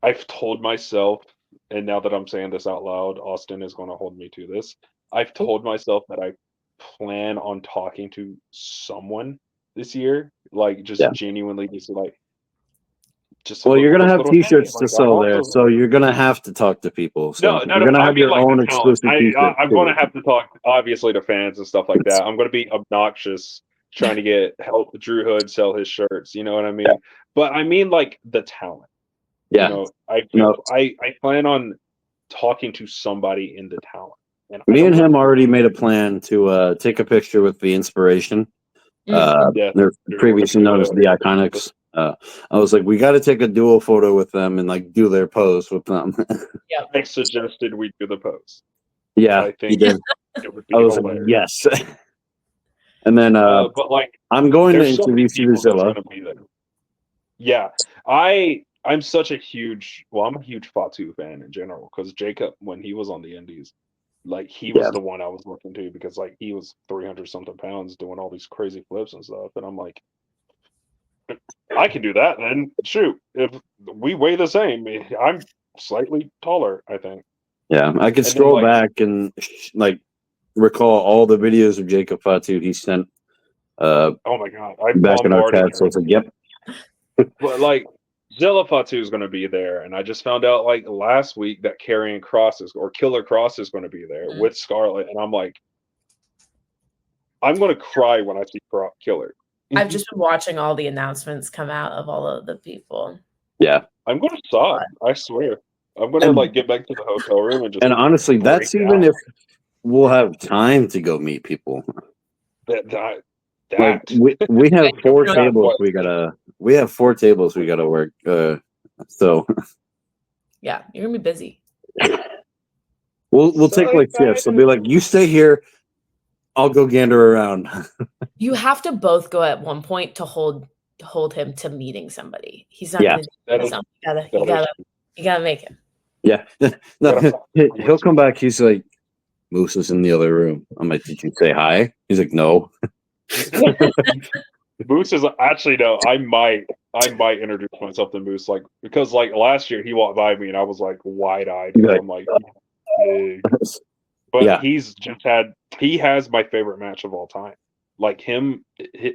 I've told myself, and now that I'm saying this out loud, Austin is going to hold me to this. I've told myself that I plan on talking to someone this year, like just Yeah. genuinely, just a Well, you're little gonna quick have little hey, T-shirts to like I'm sell there, also so you're gonna have to talk to people. So no, no, you're no. gonna I have mean your like the own talent. exclusive T-shirt I'm going too. to have to talk obviously to fans and stuff like that. I'm going to be obnoxious trying to help Drew Hood sell his shirts. You know what I Yeah. mean? But I mean like the talent. You Yeah. know, I No, do. I plan on talking to somebody in the talent, and I me don't and know him who. already made a plan to take a picture with the inspiration. Mm. Yeah, They're we're gonna previously do known as the Iconics. I was like, we got to take a dual photo with them and like do their pose with them. Yep. I suggested we do the pose. Yeah, I he think did. it would I be was like, hilarious. yes. And then But like, I'm going to there's so many introduce you to people that's Zilla. gonna be there. Yeah, I'm such a huge I'm a huge Fatu fan in general because Jacob when he was on the Indies, like he Yeah, was the one I was looking to because like he was 300 something pounds doing all these crazy flips and stuff, and I'm like, I can do that. Then shoot, if we weigh the same, I'm slightly taller, I think. yeah. I could And then scroll like, back and like recall all the videos of Jacob Fatu he sent uh, oh my god, I back in our bombarded chat. So I him. was like, yep, But like Zilla Fatu is going to be there, and I just found out like last week that Carrying Cross is or Killer Cross is going to be there Mhm. with Scarlet, and I'm like, I'm going to cry when I see Killer. I've just been watching all the announcements come out of all of the people. yeah. I'm going to sob. I swear. I'm going to And like get back to the hotel room and just and honestly, break that's even down. if we'll have time to go meet people. That that Like that. we have four You're not tables we have 4 tables we gotta work. So Yeah, you're gonna be busy. we'll take So like shifts. We'll excited. be like, you stay here, I'll go gander around. You have to both go at one point to hold him to meeting somebody. He's not Yeah, gonna do That it is himself. that is. You gotta make him. yeah. Gotta No, he'll promise come back. He's like, Moose is in the other room. I'm like, did you say hi? He's like, no. Moose is actually no. I might introduce myself to Moose like because like last year he walked by me and I was like wide eyed He'd be because like, I'm like big. But yeah, he has my favorite match of all time. Like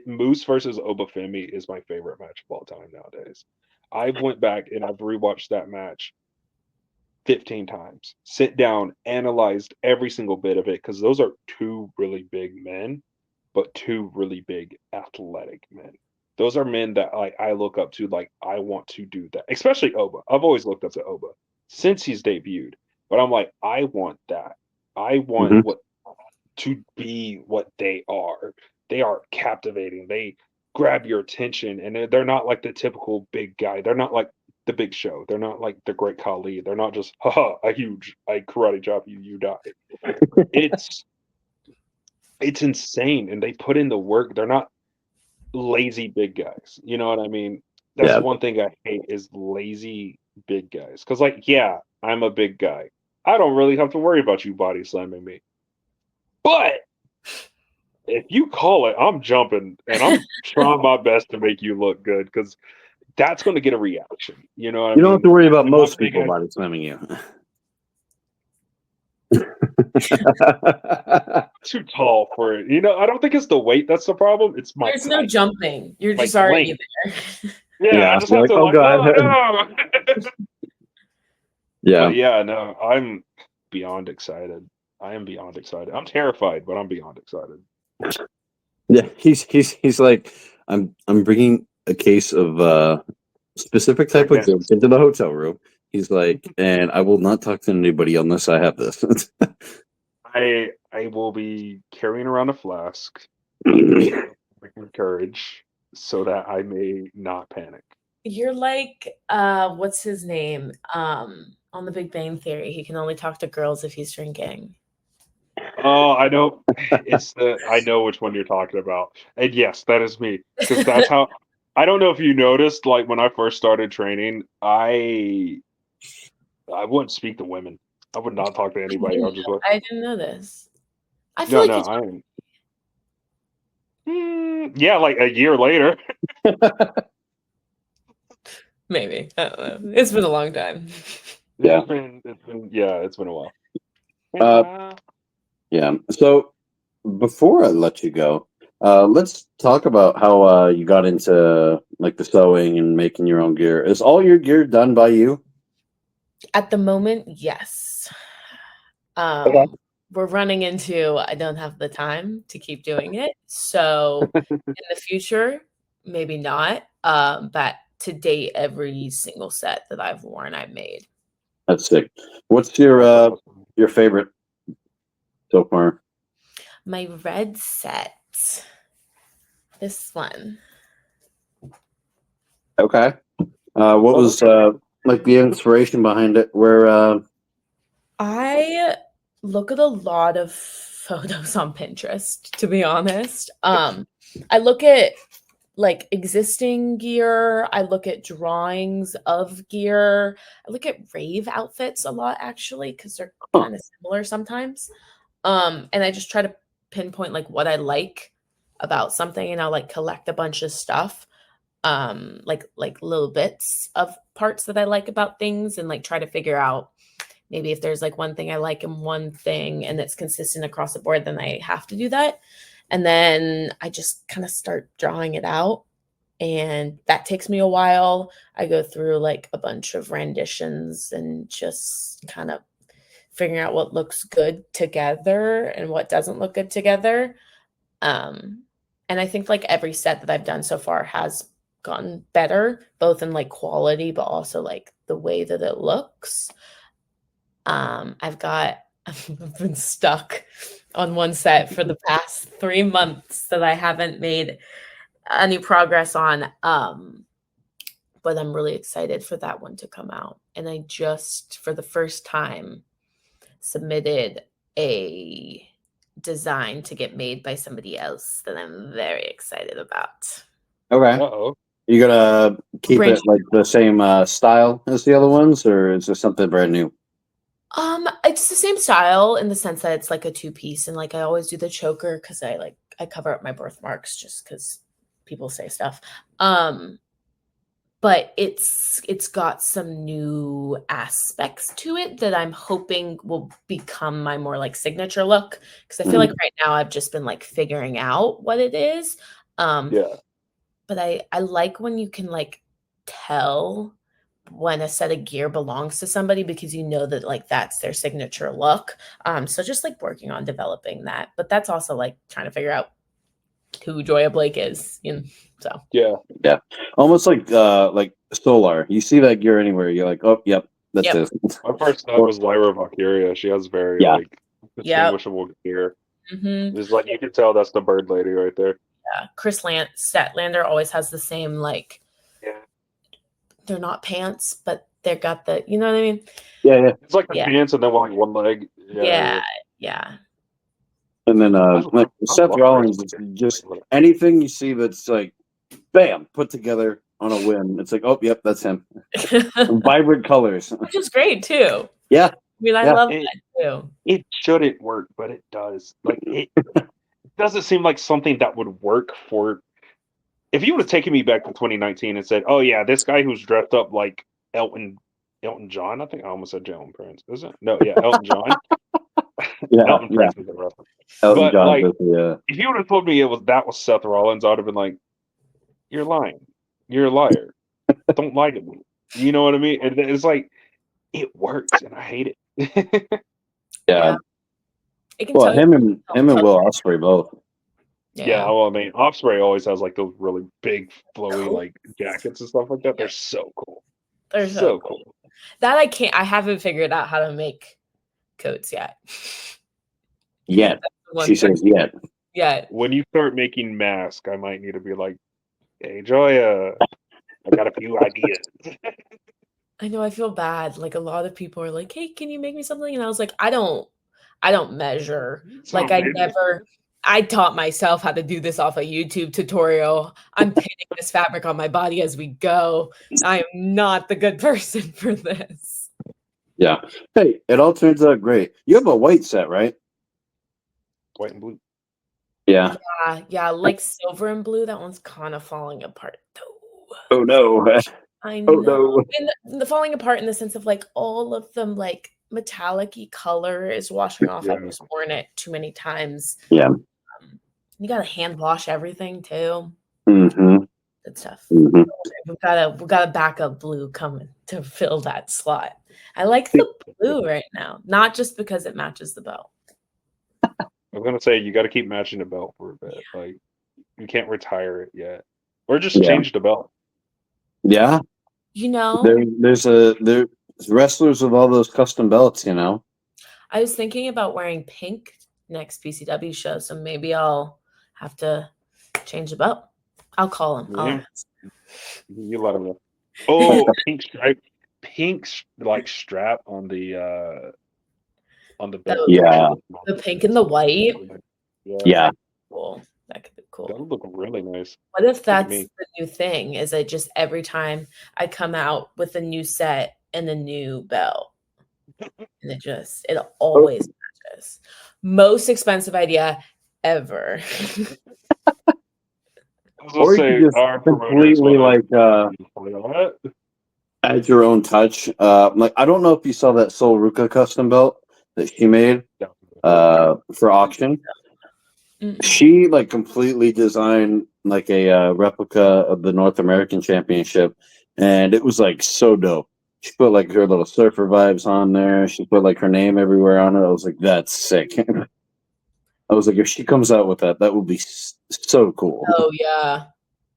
Moose versus Obafemi is my favorite match of all time nowadays. I've went back and I've rewatched that match 15 times. Sit down, analyzed every single bit of it because those are two really big men, but two really big athletic men. Those are men that like I look up to, like I want to do that. Especially Oba. I've always looked up to Oba since he's debuted. But I'm like, I want that. I want hmm what to be what they are. They are captivating. They grab your attention, and they're not like the typical big guy. They're not like the Big Show. They're not like the Great Khali. They're not just haha a huge I karate chop you, you die. It's it's insane, and they put in the work. They're not lazy big guys. You know what I mean? That's yeah, one thing I hate is lazy big guys. Cause like, yeah, I'm a big guy. I don't really have to worry about you body slamming me. But if you call it, I'm jumping and I'm trying my best to make you look good because that's going to get a reaction. You know what I you don't have mean? to worry about And my most big people ass, body slamming you. too tall for it. You know, I don't think it's the weight that's the problem. It's my There's no height, jumping. You're like just already length. there. Yeah, I Yeah, just you're have like, to oh like, god. oh no. Yeah, But yeah, no, I'm beyond excited. I am beyond excited. I'm terrified, but I'm beyond excited. yeah. He's like, I'm bringing a case of specific type of Yes. drinks into the hotel room. He's like, and I will not talk to anybody unless I have this. I will be carrying around a flask with courage so that I may not panic. You're like, what's his name? On The Big Bang Theory, he can only talk to girls if he's drinking. Oh, I know. I know which one you're talking about. And yes, that is me. Because that's how I don't know if you noticed, like when I first started training, I wouldn't speak to women. I would not talk to anybody. I was just like, I didn't know this. I feel no, like no, yeah, like a year later. Maybe. I don't know. It's been a long time. Yeah. It's been a while. Yeah. So before I let you go, let's talk about how you got into like the sewing and making your own gear. Is all your gear done by you? At the moment, yes. Okay. We're running into I don't have the time to keep doing it. So in the future, maybe not. But to date, every single set that I've worn, I've made. That's sick. What's That's awesome. your favorite so far? My red set. This one. Okay. What Oh, was like the inspiration behind it? Where I look at a lot of photos on Pinterest, to be honest. I look at like existing gear, I look at drawings of gear. I look at rave outfits a lot actually because they're huh. kind of similar sometimes. And I just try to pinpoint like what I like about something and I'll like collect a bunch of stuff. Like little bits of parts that I like about things and like try to figure out maybe if there's like one thing I like in one thing and it's consistent across the board, then I have to do that. And then I just kind of start drawing it out. And that takes me a while. I go through like a bunch of renditions and just kind of figuring out what looks good together and what doesn't look good together. Um, and I think like every set that I've done so far has gotten better, both in like quality, but also like the way that it looks. I've been stuck on one set for the past 3 months that I haven't made any progress on. But I'm really excited for that one to come out. And I just, for the first time, submitted a design to get made by somebody else that I'm very excited about. Okay. Uh-oh. You gonna keep Brand it like the same style as the other ones, or is there something brand new? It's the same style in the sense that it's like a two-piece, and like I always do the choker because I cover up my birthmarks just because people say stuff. But it's got some new aspects to it that I'm hoping will become my more like signature look. Because I feel like right now I've just been like figuring out what it is. Um, Yeah. but I like when you can like tell when a set of gear belongs to somebody because you know that like that's their signature look. So just like working on developing that. But that's also like trying to figure out who Joiya Blake is, you know. So Yeah. Yeah, almost like Solar. You see that gear anywhere, you're like, oh, yep, that's yep. it. My first thought Or- was Lyra Valkyria. She has very yeah, like Yep. distinguishable gear. Mm-hmm. It's like you can tell that's the bird lady right there. Yeah. Chris Statlander always has the same like Yeah. they're not pants, but they've got the you know what I mean? yeah. It's like the Yeah. pants and then like one leg. Yeah. Yeah. Yeah. And then I like Seth love Rollins is Chris. just anything you see that's like, bam, put together on a whim. It's like, oh, yep, that's him. Vibrant colors. Which is great too. Yeah, I mean, I yeah. love It, that too. it shouldn't work, but it does. Like it doesn't seem like something that would work for. If you would have taken me back to 2019 and said, "Oh yeah, this guy who's dressed up like Elton John," I think I almost said Jalen Prince, is it? No, yeah, Elton John. Yeah, Elton yeah. Prince is the wrestler. Elton But John like, does the if you would have told me that was Seth Rollins, I would have been like, "You're lying. You're a liar. Don't lie to me." You know what I mean? It's like it works, and I hate it. yeah. Yeah. It can Well, tell you him and Will Ospreay both. Yeah, yeah. well, I mean, Osprey always has like those really big, flowy Cool. like jackets and stuff like that. Yeah. They're so cool. They're so cool. That I haven't figured out how to make coats yet. Yet. That's the one She thing. says yet. Yeah. When you start making masks, I might need to be like, "Hey, Joya, I got a few ideas." I know I feel bad. Like a lot of people are like, "Hey, can you make me something?" And I was like, I don't measure. So Like I taught myself how to do this off a YouTube tutorial. I'm pinning this fabric on my body as we go. I am not the good person for this. Yeah. Hey, it all turns out great. You have a white set, right? white and blue. Yeah. Yeah, like silver and blue. That one's kind of falling apart though. Oh no. I Oh know. no. And the falling apart in the sense of like all of them like metallic-y color is washing off. Yeah. I've just worn it too many times. Yeah. You gotta hand wash everything too. Mm-hmm. Good stuff. Mm-hmm. We've got a backup blue coming to fill that slot. I like the blue right now, not just because it matches the belt. I was gonna say you got to keep matching the belt for a bit. Like you can't retire it yet, or just Yeah. change the belt. Yeah. You know, There's wrestlers with all those custom belts, you know. I was thinking about wearing pink next PCW show, so maybe I'll have to change the belt. I'll call him. I'll Yeah, ask. you let them know. Oh, pink stripe, like strap on the belt The, actually Yeah. looks the nice. pink and the white. Yeah, Yeah. Cool. That could be that cool. would look really nice. What if Look at that's me. the new thing? Is it just every time I come out with a new set and a new belt, and it Oh, always matches. Most expensive idea ever. I was gonna or you could say just our promoters completely want like to what? add your own touch. Like I don't know if you saw that Sol Ruka custom belt that she made for auction. Mm-mm. She like completely designed like a replica of the North American Championship, and it was like so dope. She put like her little surfer vibes on there. She put like her name everywhere on it. I was like, that's sick. I was like, if she comes out with that, that would be so cool. Oh yeah.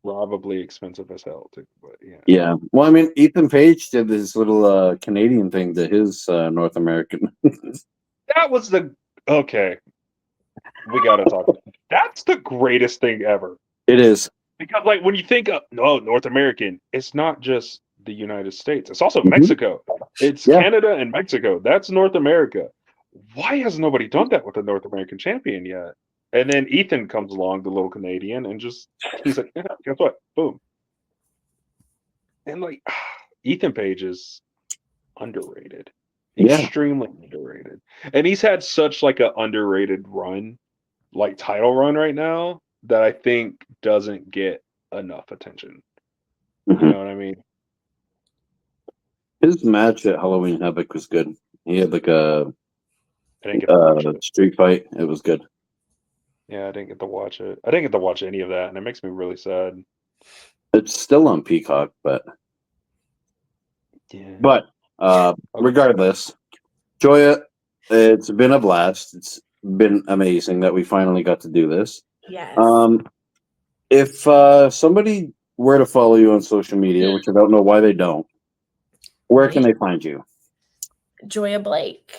Probably expensive as hell too, but yeah. Yeah. Well, I mean, Ethan Page did this little Canadian thing to his North American. That was the okay. We got to talk. That's the greatest thing ever. It is. Because like when you think of no North American, it's not just the United States. It's also Mhm. Mexico. It's Yeah. Canada and Mexico. That's North America. Why has nobody done that with a North American champion yet? And then Ethan comes along, the little Canadian, and just he's like, yeah, guess what? Boom. And like Ethan Page is underrated. Yeah. Extremely underrated. And he's had such like a underrated run, like title run right now, that I think doesn't get enough attention. You Mhm. know what I mean? His match at Halloween Havoc was good. He had like a I didn't get to watch it. street fight. It was good. Yeah, I didn't get to watch it. I didn't get to watch any of that, and it makes me really sad. It's still on Peacock, but Yeah. regardless, Joya, it's been a blast. It's been amazing that we finally got to do this. Yes. If somebody were to follow you on social media, which I don't know why they don't, where can they find you? Joiya Blake.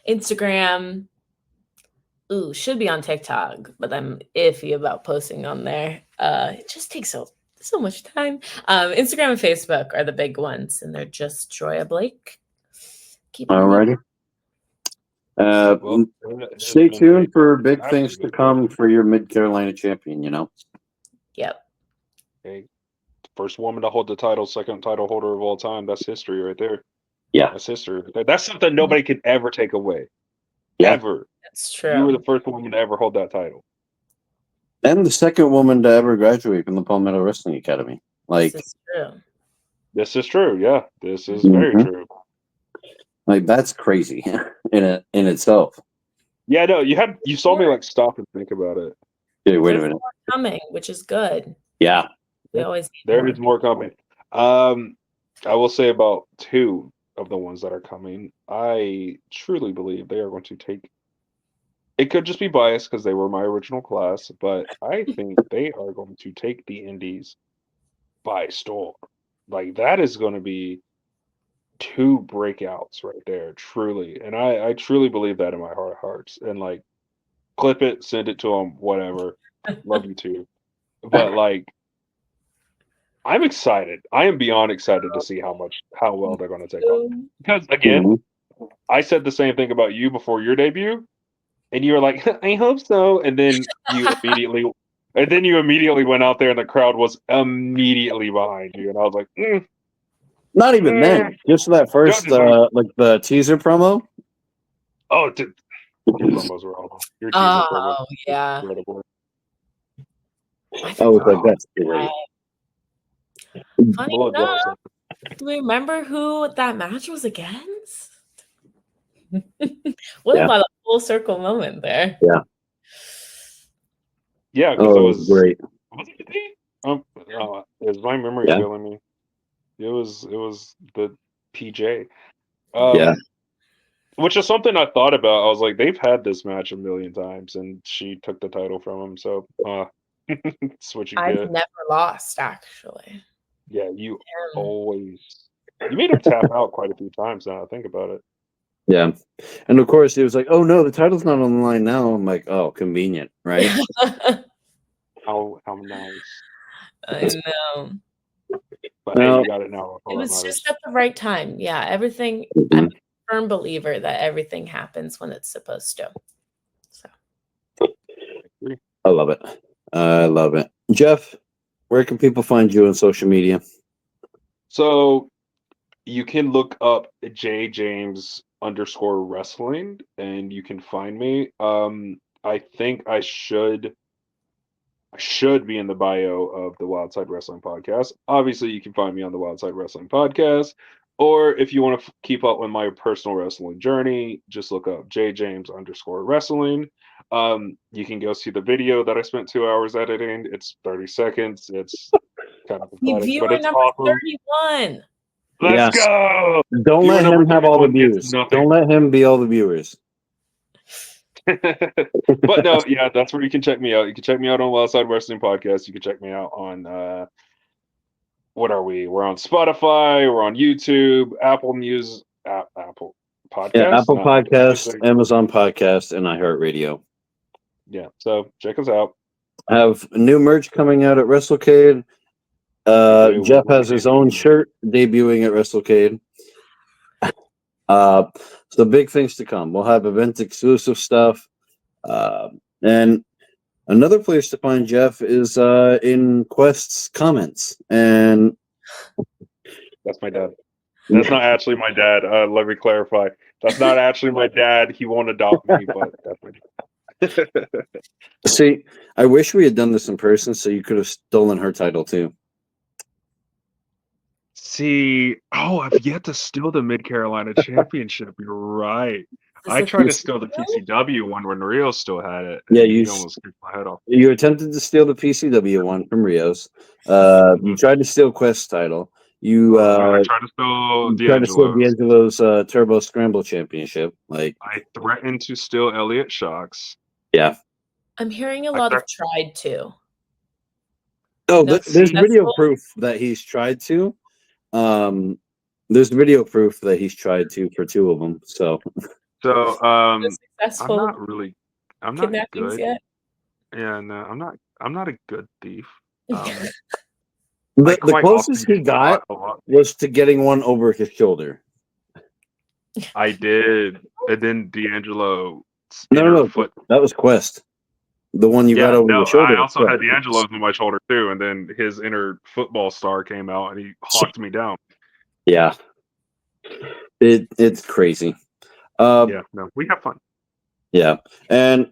Instagram. Ooh, should be on TikTok, but I'm iffy about posting on there. It just takes so much time. Instagram and Facebook are the big ones, and they're just Joiya Blake. Keep an eye on Alrighty. Well, Stay tuned for big Absolutely. things to come for your Mid Carolina champion. You know. Yep. Hey, first woman to hold the title, second title holder of all time. That's history right there. Yeah. That's history. That's something nobody can ever take away. Yeah. Ever. That's You were true. the first woman to ever hold that title. And the second woman to ever graduate from the Palmetto Wrestling Academy. Like, This is true. This is true. Yeah, this is Mhm. very true. Like that's crazy in itself. Yeah, no, you saw me like stop and think about it. Hey, wait a There's minute. more coming, which is good. Yeah. We always need There more. is more coming. I will say about two of the ones that are coming. I truly believe they are going to take. It could just be biased because they were my original class, but I think they are going to take the indies by storm. Like that is going to be two breakouts right there, truly. And I truly believe that in my heart of hearts. And like, clip it, send it to them, whatever. Love you too. But like, I'm excited. I am beyond excited to see how well they're going to take off. Because again, Mhm. I said the same thing about you before your debut, and you were like, "I hope so," and then you immediately went out there, and the crowd was immediatally behind you, and I was like, Not even then. Just that first, Judges are like the teaser promo. oh, dude, your promos were awesome. Your teaser promo Oh was yeah. incredible. I I was like, forgot. that's great. Funny Blood enough, loss. do we remember who that match was against? What Yeah. about a full circle moment there? Yeah. Yeah, because it Oh, was great. it the is my memory Yeah. failing me? It was the PJ. Yeah. Which is something I thought about. I was like, they've had this match a million times, and she took the title from him. So, it's what you I've get. never lost, actually. Yeah, you Um, always. You made him tap out quite a few times. Now I think about it. Yeah. And of course, he was like, "Oh no, the title's not on the line now." I'm like, "Oh, convenient, right?" How nice. I know. But hey, Now, you got it now. That's all It that was matters. just at the right time. Yeah, everything. I'm mhm, a firm believer that everything happens when it's supposed to. So I love it. I love it. Jeff, where can people find you on social media? So you can look up J James underscore wrestling, and you can find me. I think I should be in the bio of the Wildside Wrestling Podcast. Obviously, you can find me on the Wildside Wrestling Podcast. Or if you want to keep up with my personal wrestling journey, just look up J James underscore wrestling. You can go see the video that I spent 2 hours editing. It's 30 seconds. It's kind of pathetic, but viewer it's number awesome. 31. Let's Yes. go! Don't Viewer let number him have all the 31 gets views. nothing. Don't let him be all the viewers. But no, yeah, that's where you can check me out. You can check me out on Wildside Wrestling Podcast. You can check me out on what are we? We're on Spotify, we're on YouTube, Apple News, Apple Yeah, Podcasts, Apple not Apple Podcast, Music. Amazon Podcast, and iHeartRadio. Yeah, so check us out. Have new merch coming out at WrestleCade. We do. Jeff We'll be has his own debuting. shirt debuting at WrestleCade. Uh, so big things to come. We'll have event exclusive stuff. And another place to find Jeff is in Quest's comments. And That's my dad. That's not actually my dad. Let me clarify. That's not actually my dad. He won't adopt me, but that's my dad. see, I wish we had done this in person so you could have stolen her title too. See, I've yet to steal the Mid Carolina Championship. You're right. Is I this tried a to steal the PCW one when Rio still had it, Yeah, and he almost kicked my head off. you attempted to steal the PCW one from Rios. You tried to steal Quest's title. You I tried to steal tried to steal D'Angelo's. D'Angelo's Turbo Scramble Championship. Like, I threatened to steal Elliott Shocks. yeah. I'm hearing a I lot of threat- tried to. Oh, No there's video successful. proof that he's tried to. There's video proof that he's tried to for two of them. So So, No I'm successful not really. I'm not kidnappings good. yet. Yeah, no, I'm not. I'm not a good thief. I the quite often closest he get got caught a lot. was to getting one over his shoulder. I did, and then D'Angelo's No, inner no, foot. that was Quest. The one you got Yeah, over no, your shoulder I was also had Quest. D'Angelo's on my shoulder too, and then his inner football star came out and he hawked me down. Yeah, it's crazy. Yeah, no, we have fun. Yeah, and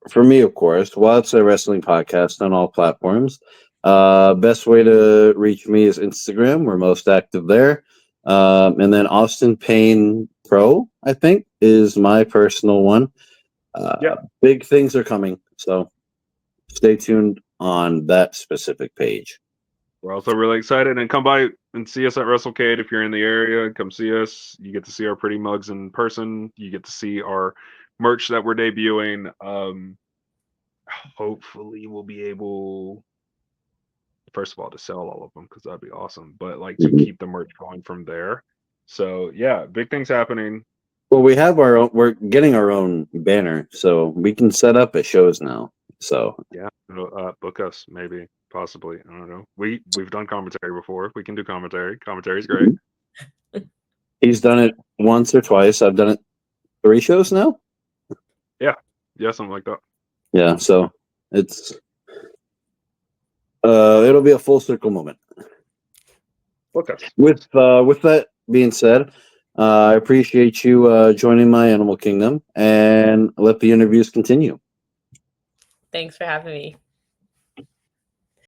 for me, of course, What's a Wrestling Podcast on all platforms. Best way to reach me is Instagram. We're most active there. And then Austin Payne Pro, I think, is my personal one. Yeah, Big things are coming, so stay tuned on that specific page. we're also really excited, and come by and see us at WrestleCade if you're in the area. Come see us. You get to see our pretty mugs in person. You get to see our merch that we're debuting. Hopefully, we'll be able, first of all, to sell all of them because that'd be awesome. But like to Mhm. keep the merch going from there. So yeah, big things happening. Well, we have our own. We're getting our own banner, so we can set up at shows now. So Yeah, book us maybe, possibly. I don't know. We've done commentary before. We can do commentary. Commentary's great. he's done it once or twice. I've done it 3 shows now. Yeah, something like that. Yeah, so it's it'll be a full circle moment. Book us. With that being said, I appreciate you joining my Animal Kingdom, and let the interviews continue. Thanks for having me.